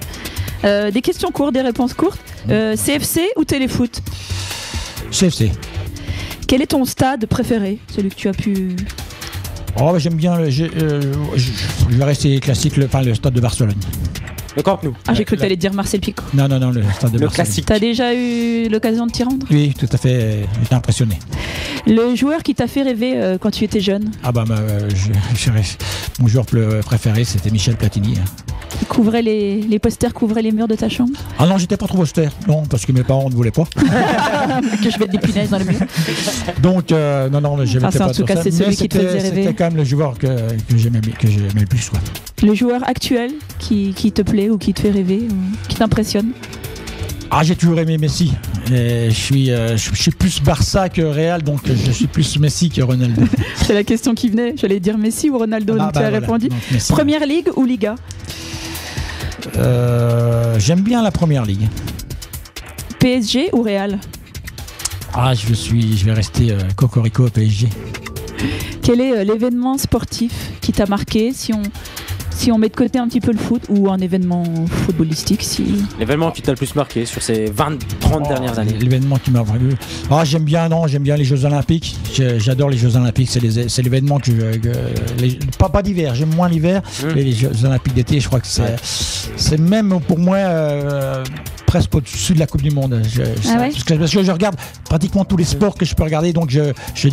Des questions courtes, des réponses courtes. CFC ou téléfoot?
CFC.
Quel est ton stade préféré, celui que tu as pu...
J'aime bien, je vais rester classique, le stade de Barcelone.
Le Camp Nou.
J'ai cru que tu allais dire Marcel Picot.
Non, le stade de Barcelone.
Classique.
T'as déjà eu l'occasion de t'y rendre?
Oui, tout à fait, j'étais impressionné.
Le joueur qui t'a fait rêver quand tu étais jeune?
Mon joueur préféré, c'était Michel Platini.
Il couvrait les posters couvraient les murs de ta chambre?
Ah non, j'étais pas trop poster, non, parce que mes parents ne voulaient pas.
Que je mette des punaises dans le mur.
Donc, non, je n'étais pas.
En tout cas, c'est celui qui te faisait rêver.
C'était quand même le joueur que j'aimais le plus, quoi.
Le joueur actuel qui te plaît ou qui te fait rêver, qui t'impressionne?
J'ai toujours aimé Messi. Et je suis plus Barça que Real, donc je suis plus Messi que Ronaldo.
C'est la question qui venait. J'allais dire Messi ou Ronaldo, donc tu as répondu. Donc, Première Ligue ou Liga?
J'aime bien la Première Ligue.
PSG ou Real?
Je vais rester Cocorico au PSG.
Quel est l'événement sportif qui t'a marqué, si on met de côté un petit peu le foot, ou un événement footballistique
L'événement qui t'a le plus marqué sur ces 30 dernières années? L'événement qui m'a
marqué. J'aime bien les Jeux Olympiques. J'adore les Jeux Olympiques. C'est l'événement pas d'hiver. J'aime moins l'hiver, mais les Jeux Olympiques d'été, je crois que c'est même pour moi presque au-dessus de la Coupe du Monde. Parce que je regarde pratiquement tous les sports que je peux regarder, donc je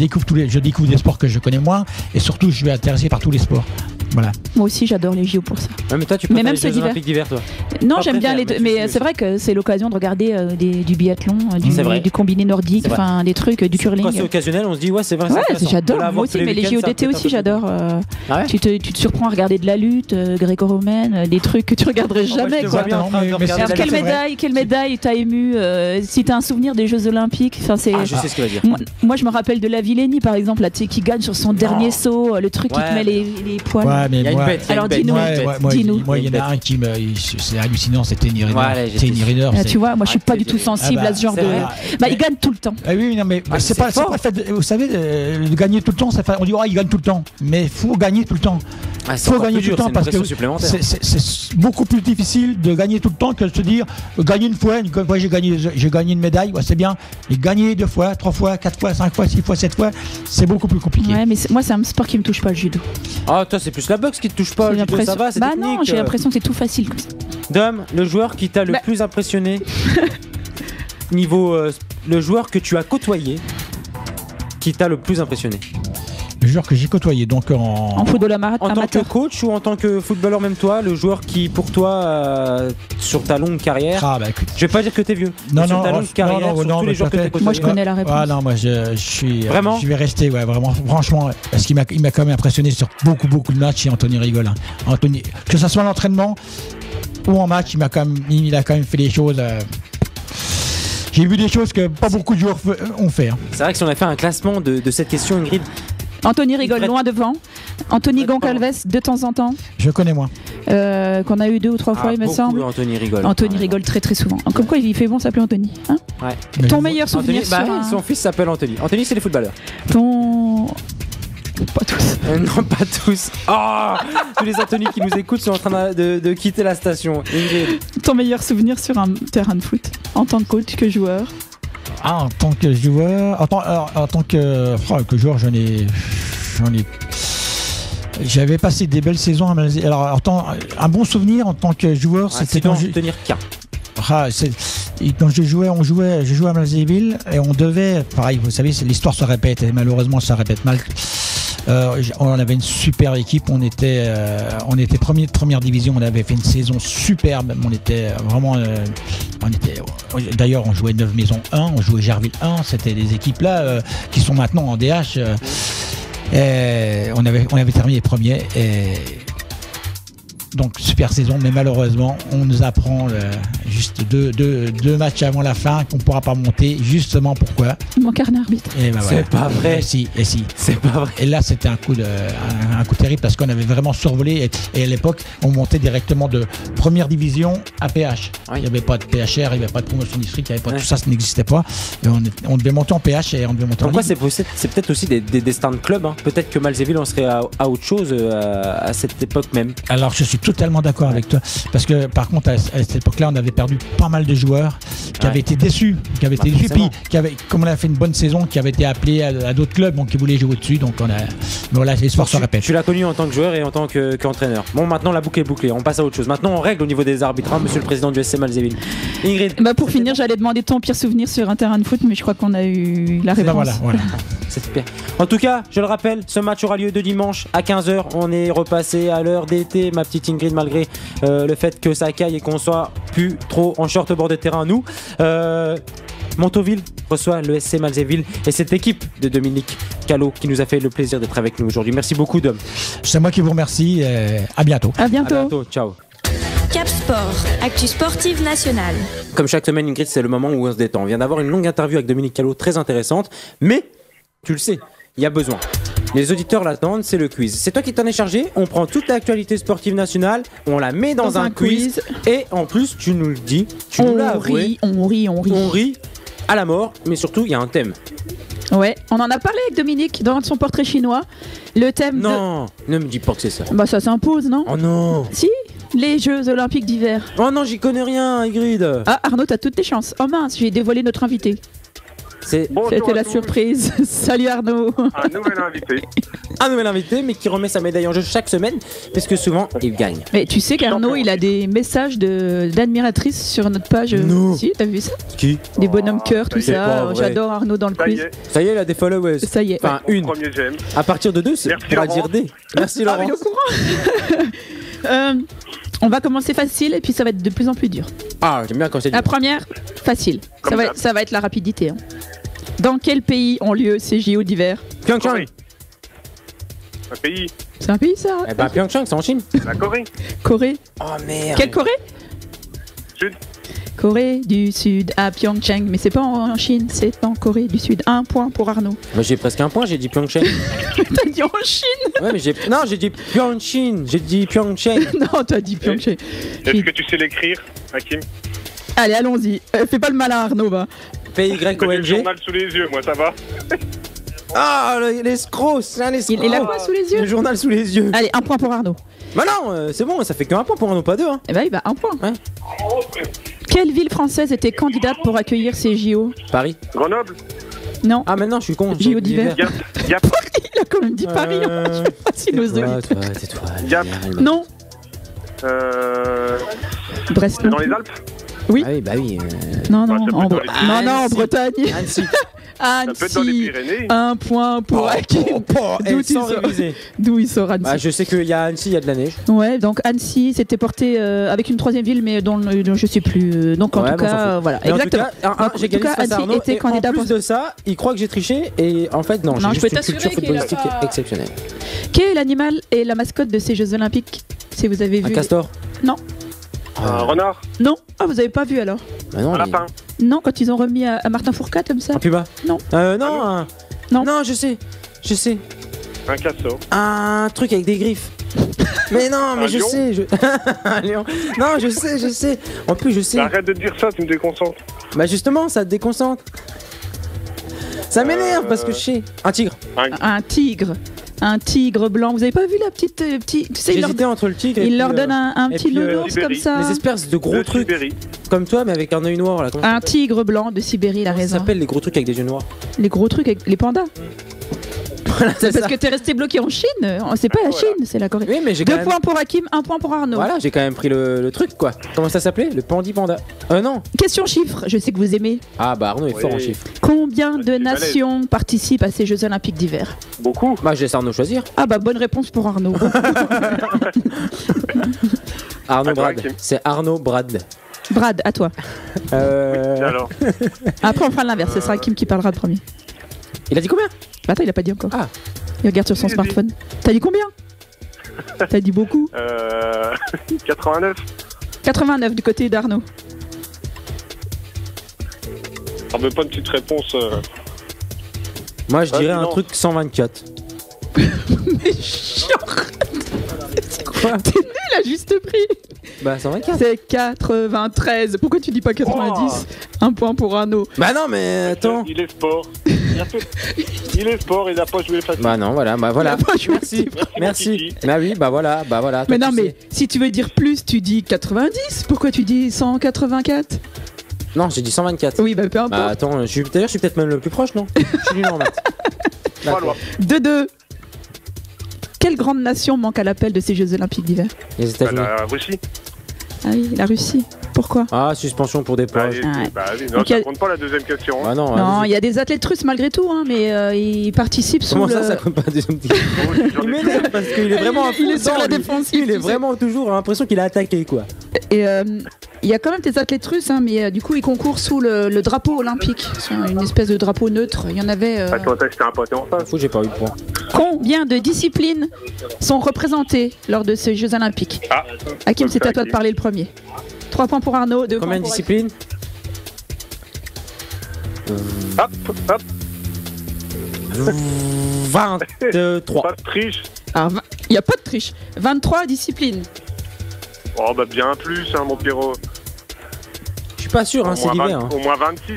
découvre des sports que je connais moins, et surtout je suis intéressé par tous les sports. Voilà. Moi aussi j'adore les JO pour ça.
Mais toi tu préfères les Jeux Olympiques d'hiver, toi?
Non, j'aime bien les deux, mais c'est vrai que c'est l'occasion de regarder du biathlon, du combiné nordique, enfin des trucs, du curling.
Quand c'est occasionnel, on se dit c'est vrai.
J'adore. Moi aussi, mais les JO d'été aussi j'adore. Tu te surprends à regarder de la lutte gréco-romaine, des trucs que tu regarderais jamais. Quelle médaille t'a ému? Si t'as un souvenir des Jeux Olympiques,
je sais ce qu'il va dire.
Moi je me rappelle de la Villénie par exemple, là, qui gagne sur son dernier saut, le truc qui te met les poils. Alors dis-nous.
Moi, il y en a un c'est hallucinant, c'est Tenny Riner.
Tu vois, moi je suis pas du tout sensible à ce genre de. Il gagne tout le temps.
Oui, non, mais c'est pas fait. Vous savez, de gagner tout le temps, on dit il gagne tout le temps, mais faut gagner tout le temps. Faut gagner tout le temps parce que c'est beaucoup plus difficile de gagner tout le temps que de se dire gagner une fois j'ai gagné une médaille, c'est bien, mais gagner 2 fois, 3 fois, 4 fois, 5 fois, 6 fois, 7 fois, c'est beaucoup plus compliqué.
Ouais, mais moi c'est un sport qui me touche pas, le judo.
Toi c'est plus la boxe qui te touche pas, le judo ça va, c'est technique.
Non, j'ai l'impression que c'est tout facile comme ça.
Dom, le joueur qui t'a le plus impressionné niveau le joueur que tu as côtoyé qui t'a le plus impressionné?
Le joueur que j'ai côtoyé, donc
en football amateur.
En tant que coach ou en tant que footballeur, même toi, le joueur qui, pour toi, sur ta longue carrière.
Bah, écoute.
Je vais pas dire que t'es vieux.
Non,
sur ta longue carrière, sur tous les joueurs que t'as côtoyé.
Moi, je connais la réponse.
Ah non, moi, je suis.
Vraiment
je vais rester, ouais, vraiment, franchement, parce qu'il m'a quand même impressionné sur beaucoup de matchs, c'est Anthony Rigol. Hein. Anthony, que ce soit l'entraînement ou en match, il a quand même fait des choses. J'ai vu des choses que pas beaucoup de joueurs ont fait. Hein.
C'est vrai que si on a fait un classement de cette question, Ingrid.
Anthony Rigol, loin devant. Anthony Goncalves, de temps en temps.
Je connais moi.
Qu'on a eu 2 ou 3 fois, il me semble.
Anthony Rigol.
Anthony Rigol très très souvent. Comme quoi, il fait bon s'appeler Anthony. Hein,
ouais.
Ton meilleur souvenir
Anthony, son fils s'appelle Anthony. Anthony, c'est les footballeurs.
Pas tous.
Non, pas tous. Oh, tous les Anthony qui nous écoutent sont en train de quitter la station. Ingrid.
Ton meilleur souvenir sur un terrain de foot, en tant que coach que joueur?
En tant que joueur, en tant que joueur, j'avais passé des belles saisons à Malaisie. Alors, un bon souvenir en tant que joueur, c'était
quand je tenir qu'un.
Quand je jouais à Malaisie-Ville et on devait, pareil, vous savez, l'histoire se répète et malheureusement ça répète mal. On avait une super équipe, on était premier de première division, on avait fait une saison superbe, on était vraiment, d'ailleurs on jouait Neuve Maisons 1, on jouait Gerville 1, c'était des équipes là qui sont maintenant en DH. On avait terminé les premiers et donc super saison, mais malheureusement on nous apprend juste deux matchs avant la fin qu'on ne pourra pas monter. Justement pourquoi?
Il manque un arbitre.
C'est pas vrai.
Et si.
C'est pas vrai.
Et là c'était un coup terrible parce qu'on avait vraiment survolé et à l'époque on montait directement de première division à PH. Oui. Il n'y avait pas de PHR, il n'y avait pas de promotion district, il n'y avait pas tout ça n'existait pas. Et on devait monter en PH et on devait monter en Ligue.
C'est peut-être aussi des destins de club. Hein. Peut-être que Malzéville on serait à autre chose à cette époque même.
Alors je suis totalement d'accord avec toi parce que par contre à cette époque-là on avait perdu pas mal de joueurs qui avaient été déçus, puis comme on a fait une bonne saison, qui avaient été appelés à d'autres clubs donc qui voulaient jouer dessus, donc voilà, l'histoire se répète.
Tu l'as connu en tant que joueur et en tant qu'entraîneur. Bon, maintenant la boucle est bouclée, on passe à autre chose. Maintenant on règle au niveau des arbitres, monsieur le président du SC Malzéville. Ingrid.
Pour finir, j'allais demander ton pire souvenir sur un terrain de foot, mais je crois qu'on a eu la réponse.
Voilà.
C'est super. En tout cas, je le rappelle, ce match aura lieu de dimanche à 15h. On est repassé à l'heure d'été, ma petite Ingrid, malgré le fait que ça caille et qu'on soit plus trop en short au bord de terrain, nous. Montauville reçoit le SC Malzéville et cette équipe de Dominique Callot qui nous a fait le plaisir d'être avec nous aujourd'hui. Merci beaucoup, Dom.
C'est moi qui vous remercie. À bientôt.
À bientôt.
Ciao.
Cap Sport, actu sportive nationale.
Comme chaque semaine, Ingrid, c'est le moment où on se détend. On vient d'avoir une longue interview avec Dominique Callot, très intéressante, mais tu le sais, il y a besoin. Les auditeurs l'attendent, c'est le quiz. C'est toi qui t'en es chargé, on prend toute l'actualité sportive nationale, on la met dans un quiz et en plus tu nous le dis,
on rit
à la mort, mais surtout il y a un thème.
Ouais, on en a parlé avec Dominique dans son portrait chinois. Le thème
ne me dis pas que c'est ça.
Ça s'impose, non?
Oh non.
Si, les Jeux Olympiques d'hiver.
Oh non, j'y connais rien, Ingrid.
Ah, Arnaud, t'as toutes tes chances. Oh mince, j'ai dévoilé notre invité. C'était la surprise. Salut Arnaud.
Un nouvel invité, mais qui remet sa médaille en jeu chaque semaine, parce que souvent il gagne.
Mais tu sais qu'Arnaud, il a des messages d'admiratrices sur notre page.
Non.
Si, t'as vu ça?
Qui?
Des bonhums cœur, tout ça. J'adore Arnaud dans le quiz.
Ça y est, il a des followers.
Ça y est.
Enfin, une. À partir de 2, c'est pour dire des. Merci Laurent.
Il est au courant. On va commencer facile et puis ça va être de plus en plus dur.
Ah, j'aime bien quand c'est dur.
La première, facile. Ça va être la rapidité. Hein. Dans quel pays ont lieu ces JO d'hiver?
Pyeongchang.
Un pays.
C'est un pays ça?
Pyeongchang, c'est en Chine.
La Corée.
Corée.
Oh merde.
Quelle Corée?
Sud.
Corée du Sud à Pyeongchang, mais c'est pas en Chine, c'est en Corée du Sud. 1 point pour Arnaud.
J'ai presque un point, j'ai dit Pyeongchang.
T'as dit en Chine?
Ouais, mais j'ai dit Pyeongchang. J'ai dit Pyeongchang.
Non, t'as dit Pyeongchang.
Est-ce que tu sais l'écrire, Hakim?
Allez, allons-y. Fais pas le malin, Arnaud, va.
PYONG.
J'ai le journal sous les yeux, moi, ça va.
Ah, l'escroc, c'est un escroc.
Il a quoi sous les yeux?
Le journal sous les yeux.
Allez, 1 point pour Arnaud.
Bah non, c'est bon, ça fait qu'un point pour Arnaud, pas 2. Hein.
Eh ben, il va 1 point.
Ouais.
Quelle ville française était candidate pour accueillir ces JO?
Paris.
Grenoble.
Non.
Ah, maintenant, je suis con.
JO d'hiver.
Gap.
Il a quand même dit Paris. Je sais pas si nos auditeurs.
Gap.
Non. Brest.
C'est dans les Alpes.
Oui.
Ah oui, bah oui.
Non,
Bah,
non,
ça peut
en,
être dans les
non, non, en
Annecy.
Bretagne.
Annecy.
Ça peut être dans les
Annecy.
Pyrénées.
Un point pour Hakim. D'où
Et sans
il sort-
réviser.
D'où il sort Annecy.
Bah, je sais qu'il y a Annecy, il y a de la neige.
Ouais, donc Annecy s'était porté avec une troisième ville, mais dont je sais plus. Donc en
Ouais,
tout
bon, on s'en
cas,
fout.
voilà.
Mais
Exactement.
En tout cas,
Donc,
j'ai
en
gagné
tout cas,
face à
Annecy
Arnaud.
était
Et
candidat
en
pour
plus de ça, il croit que j'ai triché. Et en fait, non,
Non,
j'ai
je peux
juste une culture
t'assurer qu'il a
footballistique
pas-
exceptionnelle.
Quel est l'animal et la mascotte de ces Jeux Olympiques? Si vous avez
Un
vu.
castor.
Non.
Un renard.
Non. Ah, vous avez pas vu alors?
Bah non,
Un
mais-
lapin.
Non, quand ils ont remis à Martin Fourcade comme ça.
Un puma.
Non.
Non, un...
Non.
Non, je sais.
Un castor.
Un truc avec des griffes. Mais non, mais
Un
je
lion
sais. Un lion. Non, je sais. En plus, je sais.
Mais arrête de dire ça, tu me déconcentres.
Bah justement, ça te déconcentre. Ça m'énerve parce que je sais. Un tigre.
Un tigre. Un tigre blanc. Vous avez pas vu la petite. Tu sais,
J'hésitais entre le tigre et
il leur
puis,
donne un
et
petit
puis,
nounours
Sibérie.
comme ça.
les espèces de gros
De
trucs
Sibérie.
comme toi, mais avec un œil noir là. Comment
Un tigre blanc de Sibérie, il a
ça
raison.
s'appelle les gros trucs avec des yeux noirs.
Les gros trucs avec les pandas.
Voilà, c'est
Parce
ça.
que t'es resté bloqué en Chine. C'est pas la
Voilà.
Chine, c'est la Corée.
Oui, mais j'ai quand
2
même.
points pour Hakim, 1 point pour Arnaud.
Voilà, j'ai quand même pris le truc quoi. Comment ça s'appelait? Le pandi panda. Non.
Question chiffres, je sais que vous aimez.
Ah bah Arnaud est fort en
Oui.
chiffres.
Combien de
c'est balèze.
nations participent à ces Jeux Olympiques d'hiver?
Beaucoup.
Bah je laisse Arnaud choisir.
Ah bah bonne réponse pour Arnaud.
Arnaud
Attends,
Brad.
Hakim.
C'est Arnaud Brad.
Brad, à toi.
Alors,
Après on fera l'inverse, ce sera Hakim qui parlera le premier.
Il a dit combien?
Bah attends, il a pas dit encore.
Ah.
Il regarde sur son
J'ai dit.
smartphone. T'as dit combien? T'as dit beaucoup.
89.
89 du côté d'Arnaud.
On veut pas une petite réponse.
Moi je
Ah,
dirais un
non.
truc 124.
Mais chiant.
Quoi?
T'es nul à juste prix.
Bah 124.
C'est 93. Pourquoi tu dis pas 90? Un point pour Arnaud.
Bah non mais attends.
Il est sport. Il est sport, il a pas joué facile.
Bah non voilà, bah voilà.
Il a pas joué
Merci.
facile.
Merci. Bah oui, bah voilà.
Mais
Toi,
non,
tu
mais
sais.
si tu veux dire plus, tu dis 90. Pourquoi tu dis 184?
Non, j'ai dit 124.
Oui, bah peu
Bah
importe.
attends, d'ailleurs je suis peut-être même le plus proche, non? Je suis nul en maths.
Pas loin.
2-2. Quelle grande nation manque à l'appel de ces Jeux Olympiques d'hiver?
Les
Bah,
États-Unis.
la Russie.
Ah oui, la Russie. Pourquoi?
Ah, suspension pour des
Bah,
proches.
Ouais.
oui, non,
Donc,
ça
il y a-
compte pas la deuxième question.
Ah non,
Non,
vas-y.
il y a des athlètes russes malgré tout, hein, mais ils participent sous
Comment
le...
ça, ça compte pas des hommes
J'en
Il
ai
m'énerve parce qu'il est vraiment
Il est sur la
dedans, lui.
défensive,
Il est
tu sais.
vraiment toujours l'impression qu'il a attaqué quoi.
Et il y a quand même des athlètes russes, hein, mais du coup ils concourent sous le drapeau olympique. C'est une espèce de drapeau neutre. Il y en avait...
Attends, c'était un pote en face.
Fou, j'ai pas eu de point.
Combien de disciplines sont représentées lors de ces Jeux Olympiques?
Ah,
Hakim, c'est
comme ça,
à toi de
Hakim.
parler le premier. 3 points pour Arnaud, 2
Combien
points
de
pour
disciplines?
Hop, hop,
23.
pas de triche.
Alors, il n'y a pas de triche. 23 disciplines.
Oh, bah bien plus, hein, mon Pierrot.
Je suis pas sûr, hein, c'est l'hiver. Hein.
Au moins 26.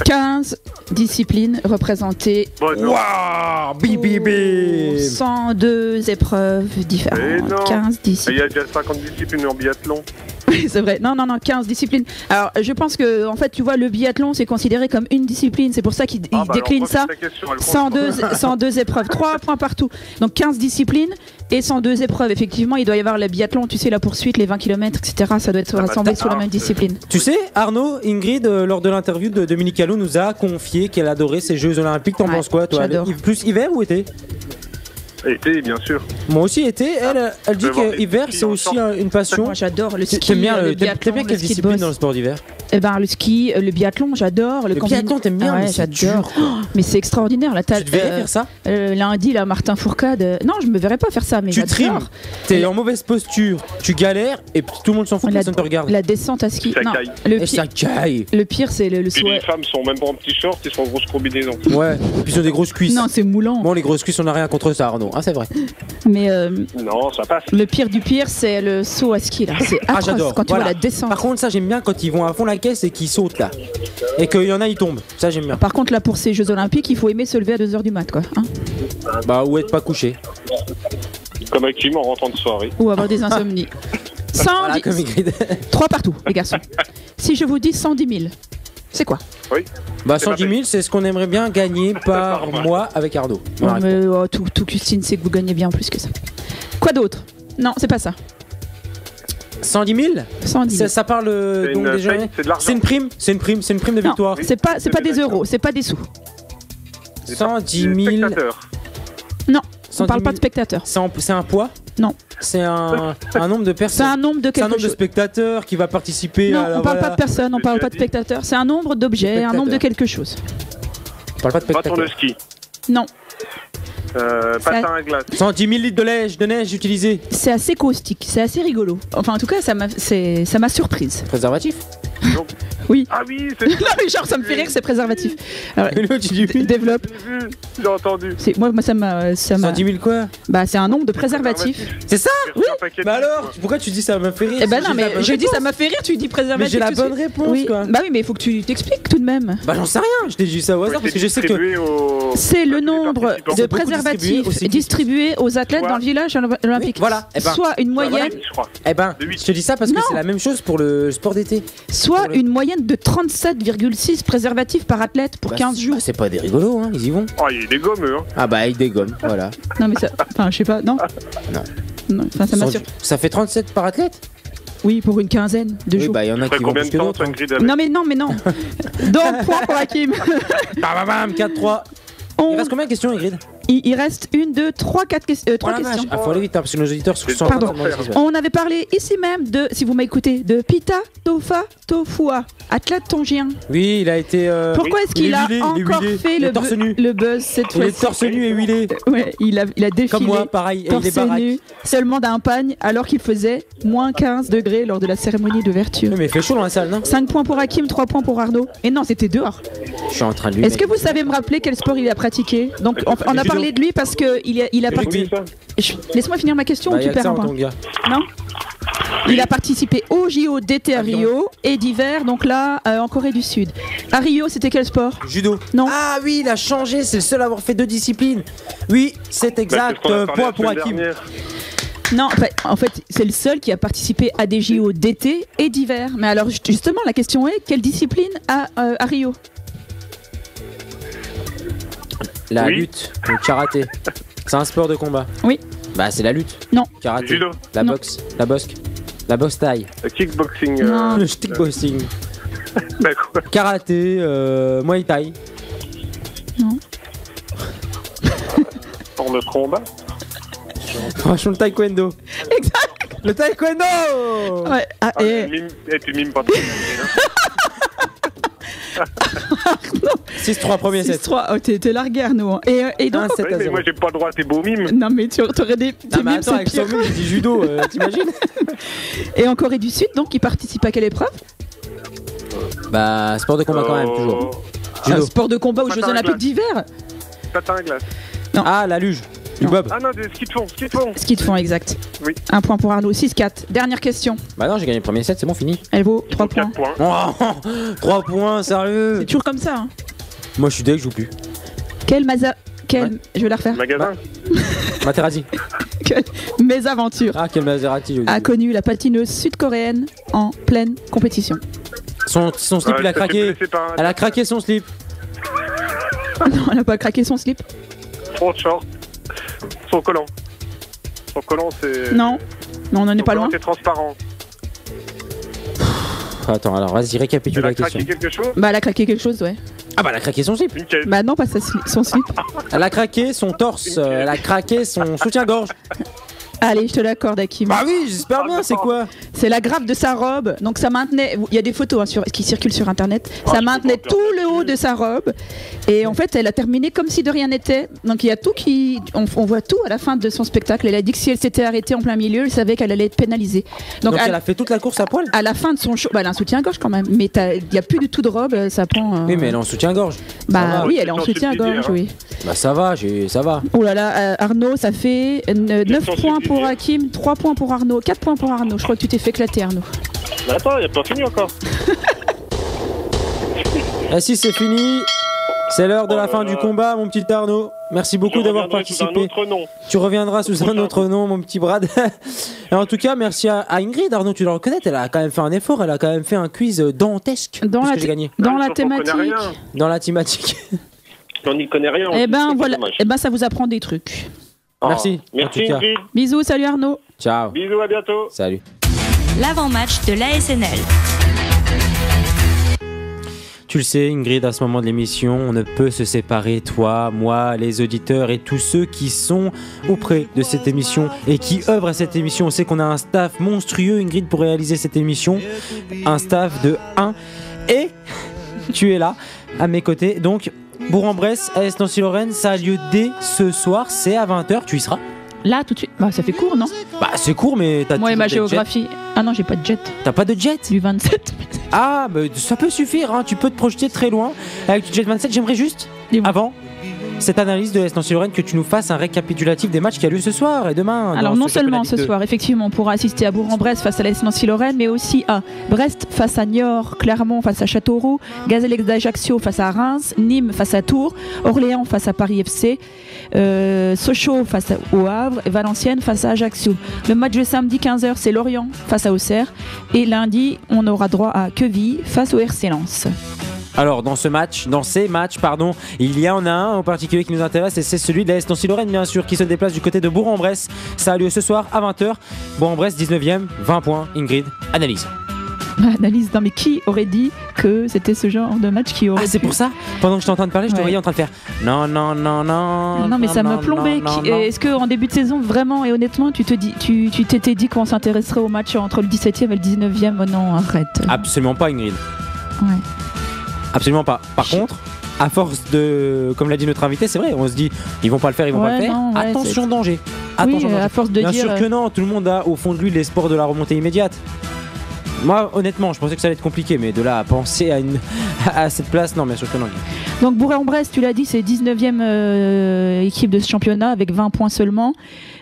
15 disciplines représentées.
Bon, non.
Waouh, bim.
102 épreuves
Mais
différentes.
non.
15
Il y
disciplines.
a déjà 50 disciplines en biathlon.
Oui, c'est vrai. Non, 15 disciplines. Alors, je pense que, en fait, tu vois, le biathlon, c'est considéré comme une discipline. C'est pour ça qu'il
Ah, bah,
décline
alors,
ça.
refais ta question, elle compte
102 épreuves, 3 points partout. Donc 15 disciplines et 102 épreuves. Effectivement, il doit y avoir le biathlon, tu sais, la poursuite, les 20 km, etc. Ça doit être rassemblé sous la même discipline.
Tu sais, Arnaud, Ingrid, lors de l'interview de Dominique Allot, nous a confié qu'elle adorait ces Jeux Olympiques. T'en
Ouais,
penses quoi, toi?
j'adore.
Plus hiver ou été?
Été, bien sûr.
Moi aussi, été. Elle dit
Je vais voir
que
des
hiver,
filles
c'est
en
aussi
short.
une passion.
Moi, j'adore le ski.
T'aimes bien,
le
t'aimes
biathlon,
bien
le
quelle
ski de
discipline
boss.
dans le sport d'hiver?
Eh ben, le ski, le biathlon, j'adore.
Le biathlon, t'aimes bien,
Ah ouais,
mais c'est
j'adore.
dur.
Oh, mais c'est extraordinaire. Là,
Tu devrais faire ça?
lundi, là, Martin Fourcade. Non, je me verrais pas faire ça, mais
Tu
j'adore.
trimes, t'es en mauvaise posture, tu galères et puis tout le monde s'en fout,
La,
personne te regarde.
la descente à ski.
Ça
Non,
caille.
le
Et
pire,
ça caille.
le pire, c'est le
Puis
saut.
les femmes sont même pas en petits shorts, ils sont en grosse combinaison.
Ouais, et puis ils ont des grosses cuisses.
Non, c'est moulant.
Bon, les grosses cuisses, on a rien contre ça, Arnaud. Ah, c'est vrai.
Mais
Non, ça passe.
le pire du pire, c'est le saut à ski. Là, c'est
Ah,
atroce
j'adore.
quand tu
Voilà.
vois la descente.
Par contre, ça, j'aime bien quand ils vont à fond la caisse et qu'ils sautent là. Et qu'il y en a, ils tombent. Ça, j'aime bien.
Par contre, là, pour ces Jeux Olympiques, il faut aimer se lever à 2h du mat, quoi. Hein,
Bah, ou être pas couché.
Comme Hakim en rentrant de soirée.
ou avoir des insomnies. 110
Voilà, comme Ingrid.
3 partout, les garçons. Si je vous dis 110 000, c'est quoi?
Bah, 110 000, c'est ce qu'on aimerait bien gagner par mois avec Arnaud.
Oh,
Voilà.
mais, tout Christine sait que vous gagnez bien plus que ça. Quoi d'autre? Non, c'est pas ça.
110 000
110 000.
Ça parle donc déjà.
C'est de l'argent.
C'est une prime de
Non,
victoire.
c'est pas des euros, c'est pas des sous.
110 000.
Spectateurs.
Non, on
110
parle pas
000.
de spectateurs.
C'est un poids?
Non.
C'est un nombre de
C'est
personnes.
un nombre de
C'est un
quelque
nombre de
chose.
spectateurs qui va participer
Non,
à la.
on parle pas de personnes, on parle pas de spectateurs. C'est un nombre d'objets, un nombre de quelque chose.
On parle pas de
Bâton de
spectateurs.
ski.
Non,
Patin à glace.
110 000 litres de neige utilisés.
c'est assez caustique, c'est assez rigolo. Enfin, en tout cas, ça m'a surprise.
Préservatif?
Oui.
Ah oui, c'est
Non, mais genre, ça me fait rire que c'est préservatif. Alors, développe.
j'ai vu, j'ai entendu.
Moi, ça m'a.
110 000 quoi?
Bah, c'est un nombre de préservatifs.
C'est ça?
Oui.
Bah alors, pourquoi tu dis ça m'a fait rire?
Eh ben non,
J'ai la
mais
bonne
je dis
réponse.
ça m'a fait rire, tu dis préservatif.
Mais j'ai la
tout de
bonne
suite.
réponse,
Oui.
quoi.
Bah oui, mais il faut que tu t'expliques tout de même.
Bah j'en sais rien, je t'ai dit ça au hasard parce que je sais que.
C'est le nombre de
C'est beaucoup
préservatifs
distribué
distribués aux athlètes dans le village olympique.
Voilà. Eh ben,
Soit une moyenne,
eh ben, je te dis ça parce que
Non.
c'est la même chose pour le sport d'été.
soit une moyenne de 37,6 préservatifs par athlète pour
Bah,
15 jours.
bah, c'est pas des rigolos, hein, ils y vont.
Oh, il est gommeux, hein.
Ah bah ils dégomment, voilà.
Non, mais ça. Enfin, je sais pas, non
Non.
Non, enfin, ça m'assure.
Ça fait 37 par athlète?
Oui, pour une quinzaine de
Oui,
jours.
bah il y en a
Après
qui vont
combien
plus
de
que
temps,
d'autres.
toi, Ingrid, avec
Non, mais non. Donc, point pour Hakim.
Bam, bam, 4-3.
On-
Il reste combien de questions, Ingrid?
Il reste 1, 2, 3, 4 questions.
Oh la vache. Ah, faut aller vite, hein, parce que nos auditeurs sont en
Pardon.
train de demander ce qui se passe.
On avait parlé ici même de, si vous m'écoutez, de Pita Tofa Tofua, athlète tongien.
Oui, il a été.
Pourquoi est-ce qu'il a encore fait
le torse nu.
le buzz cette
Il est
fois-ci?
torse nu et huilé.
Ouais, il a défilé
Comme moi, pareil. Et il est
torse
baraque.
nu, seulement d'un pagne, alors qu'il faisait moins 15 degrés lors de la cérémonie d'ouverture.
Oui, mais il fait chaud dans la salle, non?
5 points pour Hakim, 3 points pour Arnaud. Et non, c'était dehors.
Je suis en train de lui.
Est-ce que vous savez me rappeler quel sport il a pratiqué? Donc, on a parlé de lui parce qu'il a participé. Laisse-moi finir ma question ou tu perds un point? Non. Il a participé au JO d'été à Rio et d'hiver, donc là, en Corée du Sud. À Rio, c'était quel sport?
Judo.
Non.
Ah oui, il a changé, c'est le seul à avoir fait 2 disciplines. Oui, c'est exact. Point pour Hakim.
Non, en fait, c'est le seul qui a participé à des JO d'été et d'hiver. Mais alors, justement, la question est, quelle discipline à Rio?
La
Oui.
lutte, le karaté. C'est un sport de combat.
Oui.
Bah c'est la lutte.
Non.
Karaté.
Judo.
La
Non.
boxe. La bosque. La boxe taille.
Kickboxing.
Non.
Le stickboxing.
D'accord.
Karaté. Muay Thai.
Sport de combat.
Franchement, le taekwondo.
Exact.
Le taekwondo.
Ouais. Ah,
Ah,
et...
tu mimes pas trop.
6-3 premier set.
6-3. Oh, t'es largué, Arnaud. hein. Et donc,
1-7
Oui,
à
mais
0.
moi j'ai pas le droit à tes beaux mimes.
non, mais tu aurais des
Non mais
mimes,
attends,
c'est
avec son
pire.
mime, il dit judo, t'imagines?
Et en Corée du Sud, donc, il participe à quelle épreuve?
Bah sport de combat quand même, toujours.
Un
Judo.
sport de combat aux
Patin
Jeux
à
Olympiques
glace.
d'hiver.
Patin à glace.
Ah, la luge. Du
Non.
bob.
Ah non, des ski de fond, ski de fond.
Ski de fond, exact.
Oui.
Un point pour Arnaud. 6-4. Dernière question.
Bah non, j'ai gagné le premier set, c'est bon, fini.
Elle vaut 3 points.
4 points.
Oh, 3 points, sérieux.
C'est toujours comme ça. Hein.
Moi je suis deg, je joue plus.
Quelle... Je vais la refaire.
Magasin.
Materazzi.
Quelle mésaventure
Ah, quel Maserati, je
a connu la patineuse sud-coréenne en pleine compétition.
Son slip, il a craqué. Elle a craqué son slip.
Non, elle n'a pas craqué son slip.
Trop de short. Son collant. Son collant, c'est.
Non. Non, on n'en est
Son
pas
collant,
loin.
c'est transparent.
Attends, alors vas-y, récapitule
Elle a
la question.
craqué quelque chose.
Bah, elle a craqué quelque chose, ouais.
Ah bah elle a craqué son slip.
Une caisse.
Bah, non, pas son slip.
Elle a craqué son torse. Elle a craqué son soutien-gorge.
Allez, je te l'accorde, Hakim.
Bah oui, j'espère bien, c'est quoi?
C'est la grappe de sa robe. Donc, ça maintenait. Il y a des photos hein, qui circulent sur internet. Ça maintenait tout le haut de sa robe. Et en fait, elle a terminé comme si de rien n'était. Donc, il y a tout qui. On voit tout à la fin de son spectacle. Elle a dit que si elle s'était arrêtée en plein milieu, elle savait qu'elle allait être pénalisée.
Donc elle a fait toute la course à poil?
À la fin de son show, bah, elle a un soutien-gorge quand même. Mais il n'y a plus du tout de robe. Ça prend.
Oui, mais elle est en soutien-gorge. Ça
Bah
va.
oui, elle est en
Sans
soutien-gorge,
subsidiaire,
oui.
Bah ça va, ça va.
Oh là là, Arnaud, ça fait 9
sans
points pour
subsidiaire.
Hakim, 3 points pour Arnaud, 4 points pour Arnaud. Je crois que tu t'es fait éclater, Arnaud.
Mais attends, il a pas fini encore.
Et si c'est fini, c'est l'heure de la fin du combat, mon petit Arnaud. Merci beaucoup d'avoir participé.
Un autre nom.
Tu reviendras sous un autre nom, mon petit Brad. Et en tout cas, merci à Ingrid. Arnaud, tu dois le reconnaître, elle a quand même fait un effort. Elle a quand même fait un quiz dantesque.
Dans
puisque
la,
j'ai gagné.
dans la
Sauf qu'on connaît
thématique.
rien.
Dans la thématique.
On n'y connaît rien.
Eh ben
c'est
voilà,
dommage.
eh ben ça vous apprend des trucs.
Ah,
Merci, en
Merci
tout cas.
Ingrid.
Bisous, salut Arnaud.
Ciao.
Bisous, à bientôt.
Salut.
l'avant-match de l'ASNL.
Tu le sais, Ingrid, à ce moment de l'émission, on ne peut se séparer, toi, moi, les auditeurs et tous ceux qui sont auprès de cette émission et qui œuvrent à cette émission. On sait qu'on a un staff monstrueux, Ingrid, pour réaliser cette émission. Un staff de 1. Et tu es là, à mes côtés. Donc, Bourg-en-Bresse, AS Nancy-Lorraine, ça a lieu dès ce soir. C'est à 20h, tu y seras?
Là, tout de suite. Bah, ça fait court, non?
Bah, c'est court, mais t'as...
Moi et ma géographie. Ah non, j'ai pas de jet.
T'as pas de jet?
Du 27.
Ah, bah, ça peut suffire, hein. Tu peux te projeter très loin avec du jet 27. J'aimerais juste, avant cette analyse de AS Nancy-Lorraine, que tu nous fasses un récapitulatif des matchs qui a lieu ce soir et demain.
Alors non seulement ce soir, effectivement, on pourra assister à Bourg-en-Bresse face à l'AS Nancy-Lorraine, mais aussi à Brest face à Niort, Clermont face à Châteauroux, Gazélec d'Ajaccio face à Reims, Nîmes face à Tours, Orléans face à Paris FC, Sochaux face au Havre et Valenciennes face à Ajaccio. Le match de samedi 15h, c'est Lorient face à Auxerre, et lundi, on aura droit à Quevilly face au RC Lens.
Alors dans ces matchs, il y en a un en particulier qui nous intéresse et c'est celui de l'AS Nancy-Lorraine bien sûr qui se déplace du côté de Bourg-en-Bresse. Ça a lieu ce soir à 20h. Bourg-en-Bresse 19e, 20 points. Ingrid, analyse.
Analyse, non mais qui aurait dit que c'était ce genre de match qui aurait...
Ah c'est pour ça. Pendant que j'étais en train de parler, je te voyais en train de faire non.
Non mais ça me plombait. Est-ce qu'en début de saison, vraiment et honnêtement, tu t'étais dit qu'on s'intéresserait au match entre le 17e et le 19e? Oh non, arrête.
Absolument pas, Ingrid.
Ouais.
Absolument pas. Par contre, à force de, comme l'a dit notre invité, c'est vrai, on se dit, ils vont pas le faire.
Non,
attention, danger.
Attention, danger. À force de
bien
dire...
sûr que non, tout le monde a au fond de lui l'espoir de la remontée immédiate. Moi, honnêtement, je pensais que ça allait être compliqué, mais de là à penser à cette place, non, bien sûr que non.
Donc Bourg-en-Bresse, tu l'as dit, c'est 19e équipe de ce championnat avec 20 points seulement.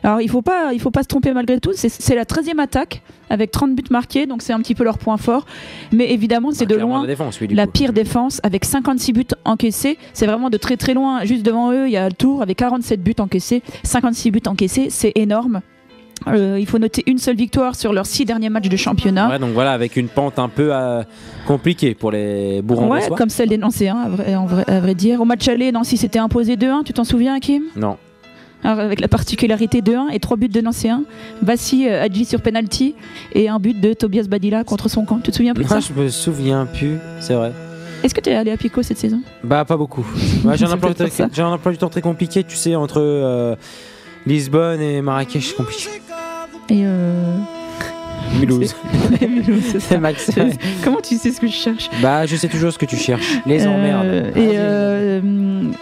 Alors il faut pas se tromper malgré tout, c'est la 13e attaque avec 30 buts marqués, donc c'est un petit peu leur point fort. Mais évidemment, c'est de loin la pire défense avec 56 buts encaissés. C'est vraiment de très très loin. Juste devant eux, il y a le Tour avec 47 buts encaissés. 56 buts encaissés, c'est énorme. Il faut noter une seule victoire sur leurs 6 derniers matchs de championnat.
Ouais, donc voilà, avec une pente un peu compliquée pour les Bourg-en-Bresse.
Ouais, comme celle des Nancéens, à vrai dire. Au match aller, Nancy s'était imposé 2-1, tu t'en souviens, Hakim?
Non.
Alors, avec la particularité 2-1 et 3 buts de Nancéens. Bassi Hadji sur penalty et un but de Tobias Badilla contre son camp. Tu te souviens plus de ça?
Je me souviens plus, c'est vrai.
Est-ce que tu es allé à Pico cette saison?
Bah, pas beaucoup. Ouais, j'ai un emploi du temps très compliqué, tu sais, entre Lisbonne et Marrakech, c'est compliqué.
Et
Mulhouse.
C'est Max. Comment tu sais ce que je cherche?
Bah, je sais toujours ce que tu cherches. Les emmerdes.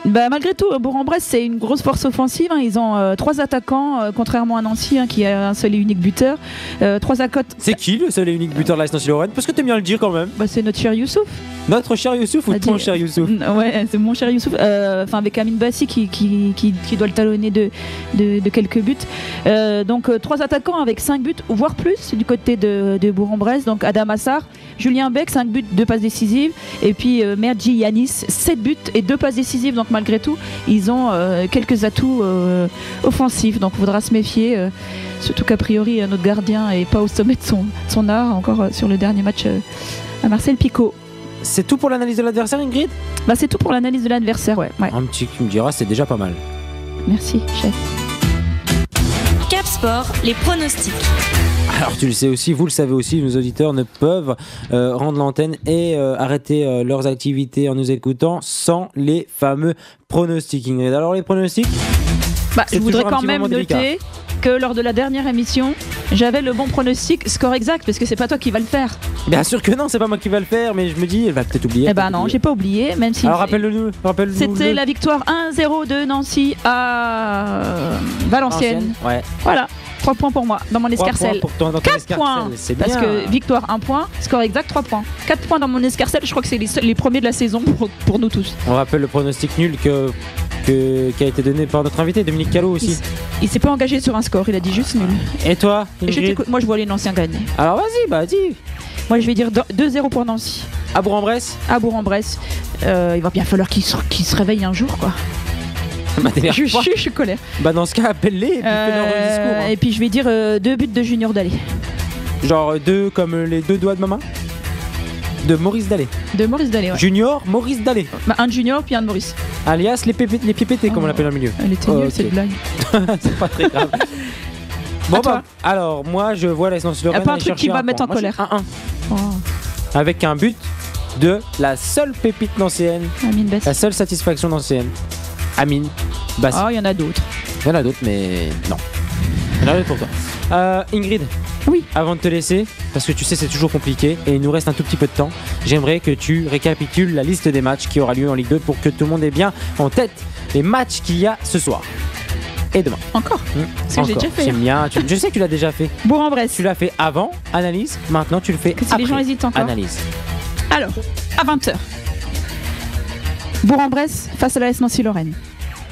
Malgré tout, Bourg-en-Bresse, c'est une grosse force offensive. Hein. Ils ont 3 attaquants, contrairement à Nancy, qui a un seul et unique buteur. 3 accotes. C'est
qui le seul et unique buteur de l'AS Nancy-Lorraine? Parce que t'aimes bien le dire quand même.
Bah, c'est notre cher Youssouf.
Notre cher Youssouf ou ton cher Youssouf?
Ouais, c'est mon cher Youssouf. Avec Amine Bassi qui doit le talonner de quelques buts. Donc 3 attaquants avec 5 buts, voire plus, du côté de Bourg-en-Bresse. Donc Adam Assar, Julien Beck, 5 buts, 2 passes décisives. Et puis Merji Yanis, 7 buts et 2 passes décisives. Donc malgré tout, ils ont quelques atouts offensifs. Donc il faudra se méfier. Surtout qu'a priori, notre gardien n'est pas au sommet de son art, encore sur le dernier match à Marcel Picot.
C'est tout pour l'analyse de l'adversaire, Ingrid?
Bah, c'est tout pour l'analyse de l'adversaire, ouais.
Un petit qui me dira, c'est déjà pas mal.
Merci, chef.
Cap Sport, les pronostics.
Alors tu le sais aussi, vous le savez aussi, nos auditeurs ne peuvent rendre l'antenne et arrêter leurs activités en nous écoutant sans les fameux pronostics, Ingrid. Alors les pronostics,
je voudrais quand même noter que lors de la dernière émission, j'avais le bon pronostic, score exact, parce que c'est pas toi qui va le faire.
Bien sûr que non, c'est pas moi qui va le faire, mais je me dis, elle va peut-être oublier.
Eh ben non, j'ai pas oublié, même si...
Alors rappelle-le-nous.
C'était la victoire 1-0 de Nancy à Valenciennes.
Ouais.
Voilà. 3 points pour moi, dans mon escarcelle.
4
points, parce que victoire 1 point, score exact 3 points. 4 points dans mon escarcelle, je crois que c'est les premiers de la saison pour nous tous.
On rappelle le pronostic nul qui a été donné par notre invité, Dominique Callot aussi.
Il s'est pas engagé sur un score, il a dit juste nul.
Et toi, Ingrid?
Moi je vois les Nancéens gagner.
Alors vas-y, dis.
Moi je vais dire 2-0 pour Nancy.
À Bourg-en-Bresse?
À Bourg-en-Bresse. Il va bien falloir qu'ils se réveillent un jour, quoi. Je suis colère.
Bah dans ce cas, appelle-les et puis fais leur discours.
Et puis je vais dire 2 buts de Junior Dalé.
Genre 2 comme les 2 doigts de ma main? De Maurice Dalé.
De Maurice Dalé, ouais.
Junior, Maurice Dalé.
Un de Junior puis un de Maurice.
Alias les pieds pétés, comme on l'appelle dans le milieu.
Elle était nulle, cette blague.
C'est pas très grave. Bon,
toi.
alors, moi, je vois l'AS Nancy-Lorraine.
Y a pas un truc qui va mettre en colère.
1-1.
Oh.
Avec un but de la seule pépite nancéenne,
Amine Bassi.
la seule satisfaction nancéenne. Amine Bassi.
Oh, il y en a d'autres.
Il y en a d'autres, mais non. Il y en a d'autres pour toi. Ingrid.
Oui.
Avant de te laisser, parce que tu sais, c'est toujours compliqué et il nous reste un tout petit peu de temps, j'aimerais que tu récapitules la liste des matchs qui aura lieu en Ligue 2 pour que tout le monde ait bien en tête les matchs qu'il y a ce soir et demain.
Encore. Parce que j'ai déjà fait.
J'aime bien. Je sais que tu l'as déjà fait.
Bourg-en-Bresse.
Tu l'as fait avant, analyse. Maintenant, tu le fais
Que si
après.
les gens hésitent encore.
Analyse.
Alors, à 20h. Bourg-en-Bresse face à l'AS Nancy-Lorraine.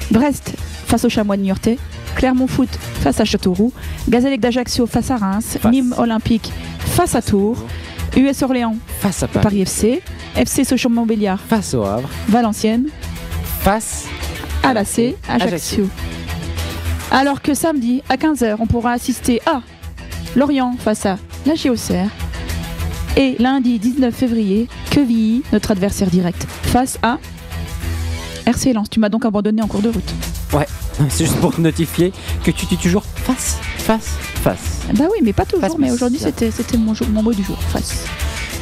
Brest face au Chamois de Niortais. Clermont Foot face à Châteauroux. Gazélec d'Ajaccio face à Reims. Nîmes Olympique face à Tours. US Orléans
face à
Paris FC. FC Sochaux-Montbéliard
face au Havre. Valenciennes
face à l'AC Ajaccio. Alors que samedi à 15h, on pourra assister à Lorient face à la Auxerre. Et lundi 19 février, Quevilly, notre adversaire direct, face à RC Lens. Tu m'as donc abandonné en cours de route.
Ouais, c'est juste pour te notifier que tu dis toujours face.
Bah oui, mais pas toujours,
face,
mais aujourd'hui c'était mon mot du jour, face.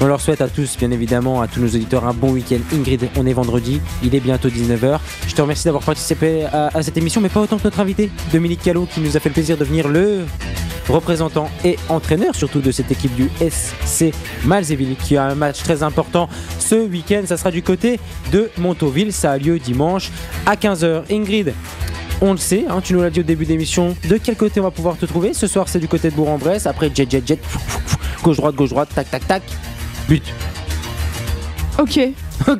On leur souhaite à tous, bien évidemment, à tous nos auditeurs, un bon week-end. Ingrid, on est vendredi, il est bientôt 19h. Je te remercie d'avoir participé à cette émission, mais pas autant que notre invité, Dominique Callot, qui nous a fait le plaisir de venir le représentant et entraîneur surtout de cette équipe du SC Malzéville, qui a un match très important ce week-end. Ça sera du côté de Montauville, ça a lieu dimanche à 15h. Ingrid, on le sait, hein, tu nous l'as dit au début de l'émission, de quel côté on va pouvoir te trouver? Ce soir c'est du côté de Bourg-en-Bresse, après jet, gauche-droite, tac, but. Ok,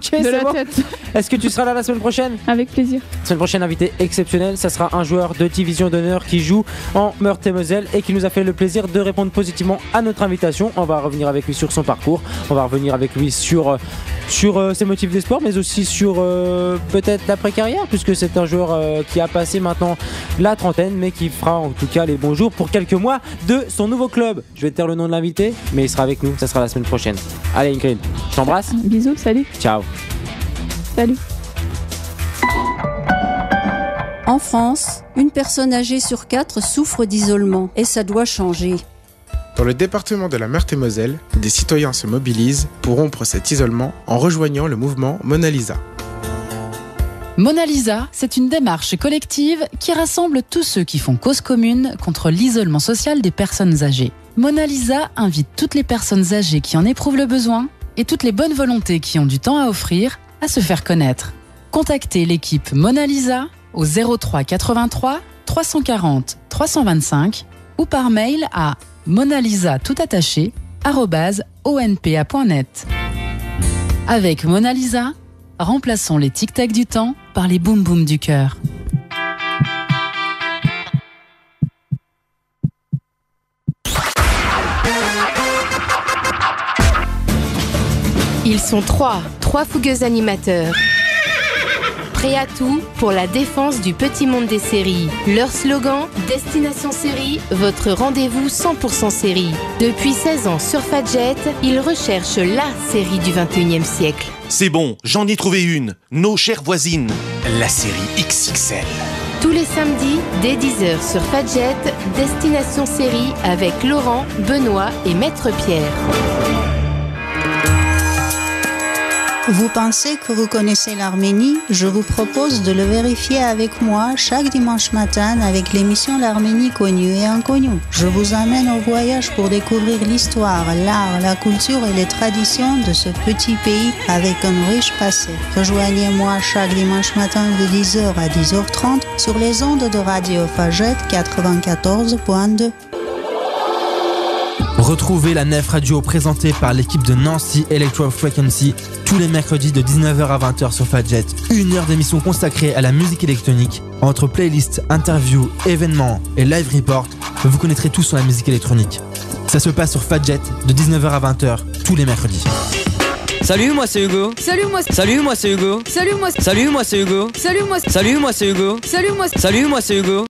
c'est
la
bon.
tête.
Est-ce que tu seras là la semaine prochaine?
Avec plaisir.
Semaine prochaine, invité exceptionnel, ça sera un joueur de division d'honneur qui joue en Meurthe-et-Moselle et qui nous a fait le plaisir de répondre positivement à notre invitation. On va revenir avec lui sur son parcours, on va revenir avec lui sur ses motifs d'espoir, mais aussi sur peut-être l'après-carrière, puisque c'est un joueur qui a passé maintenant la trentaine, mais qui fera en tout cas les bons jours pour quelques mois de son nouveau club. Je vais te taire le nom de l'invité, mais il sera avec nous, ça sera la semaine prochaine. Allez Ingrid, je t'embrasse.
Bisous, salut.
Ciao.
Salut.
En France, une personne âgée sur 4 souffre d'isolement et ça doit changer.
Dans le département de la Meurthe-et-Moselle, des citoyens se mobilisent pour rompre cet isolement en rejoignant le mouvement Mona Lisa.
Mona Lisa, c'est une démarche collective qui rassemble tous ceux qui font cause commune contre l'isolement social des personnes âgées. Mona Lisa invite toutes les personnes âgées qui en éprouvent le besoin et toutes les bonnes volontés qui ont du temps à offrir à se faire connaître. Contactez l'équipe Mona Lisa au 03 83 340 325 ou par mail à monalisa@onpa.net. Avec Mona Lisa, remplaçons les tic-tac du temps par les boum-boum du cœur.
Ils sont trois fougueux animateurs. Prêts à tout pour la défense du petit monde des séries. Leur slogan, Destination Série, votre rendez-vous 100% série. Depuis 16 ans sur Fadjet, ils recherchent la série du 21e siècle.
C'est bon, j'en ai trouvé une. Nos chères voisines. La série XXL.
Tous les samedis, dès 10h sur Fadjet, Destination Série avec Laurent, Benoît et Maître Pierre.
Vous pensez que vous connaissez l'Arménie? Je vous propose de le vérifier avec moi chaque dimanche matin avec l'émission L'Arménie connue et inconnue. Je vous amène au voyage pour découvrir l'histoire, l'art, la culture et les traditions de ce petit pays avec un riche passé. Rejoignez-moi chaque dimanche matin de 10h à 10h30 sur les ondes de Radio Fadjet 94.2.
Retrouvez la Nef Radio présentée par l'équipe de Nancy Electro Frequency tous les mercredis de 19h à 20h sur Fadjet. Une heure d'émission consacrée à la musique électronique. Entre playlists, interviews, événements et live report, vous connaîtrez tout sur la musique électronique. Ça se passe sur Fadjet de 19h à 20h tous les mercredis.
Salut, moi c'est Hugo.
Salut, moi c'est
Hugo.
Salut, moi
c'est Hugo.
Salut, moi c'est
Salut, moi c'est Hugo.
Salut, moi c'est
Hugo.
Salut, moi c'est
Hugo.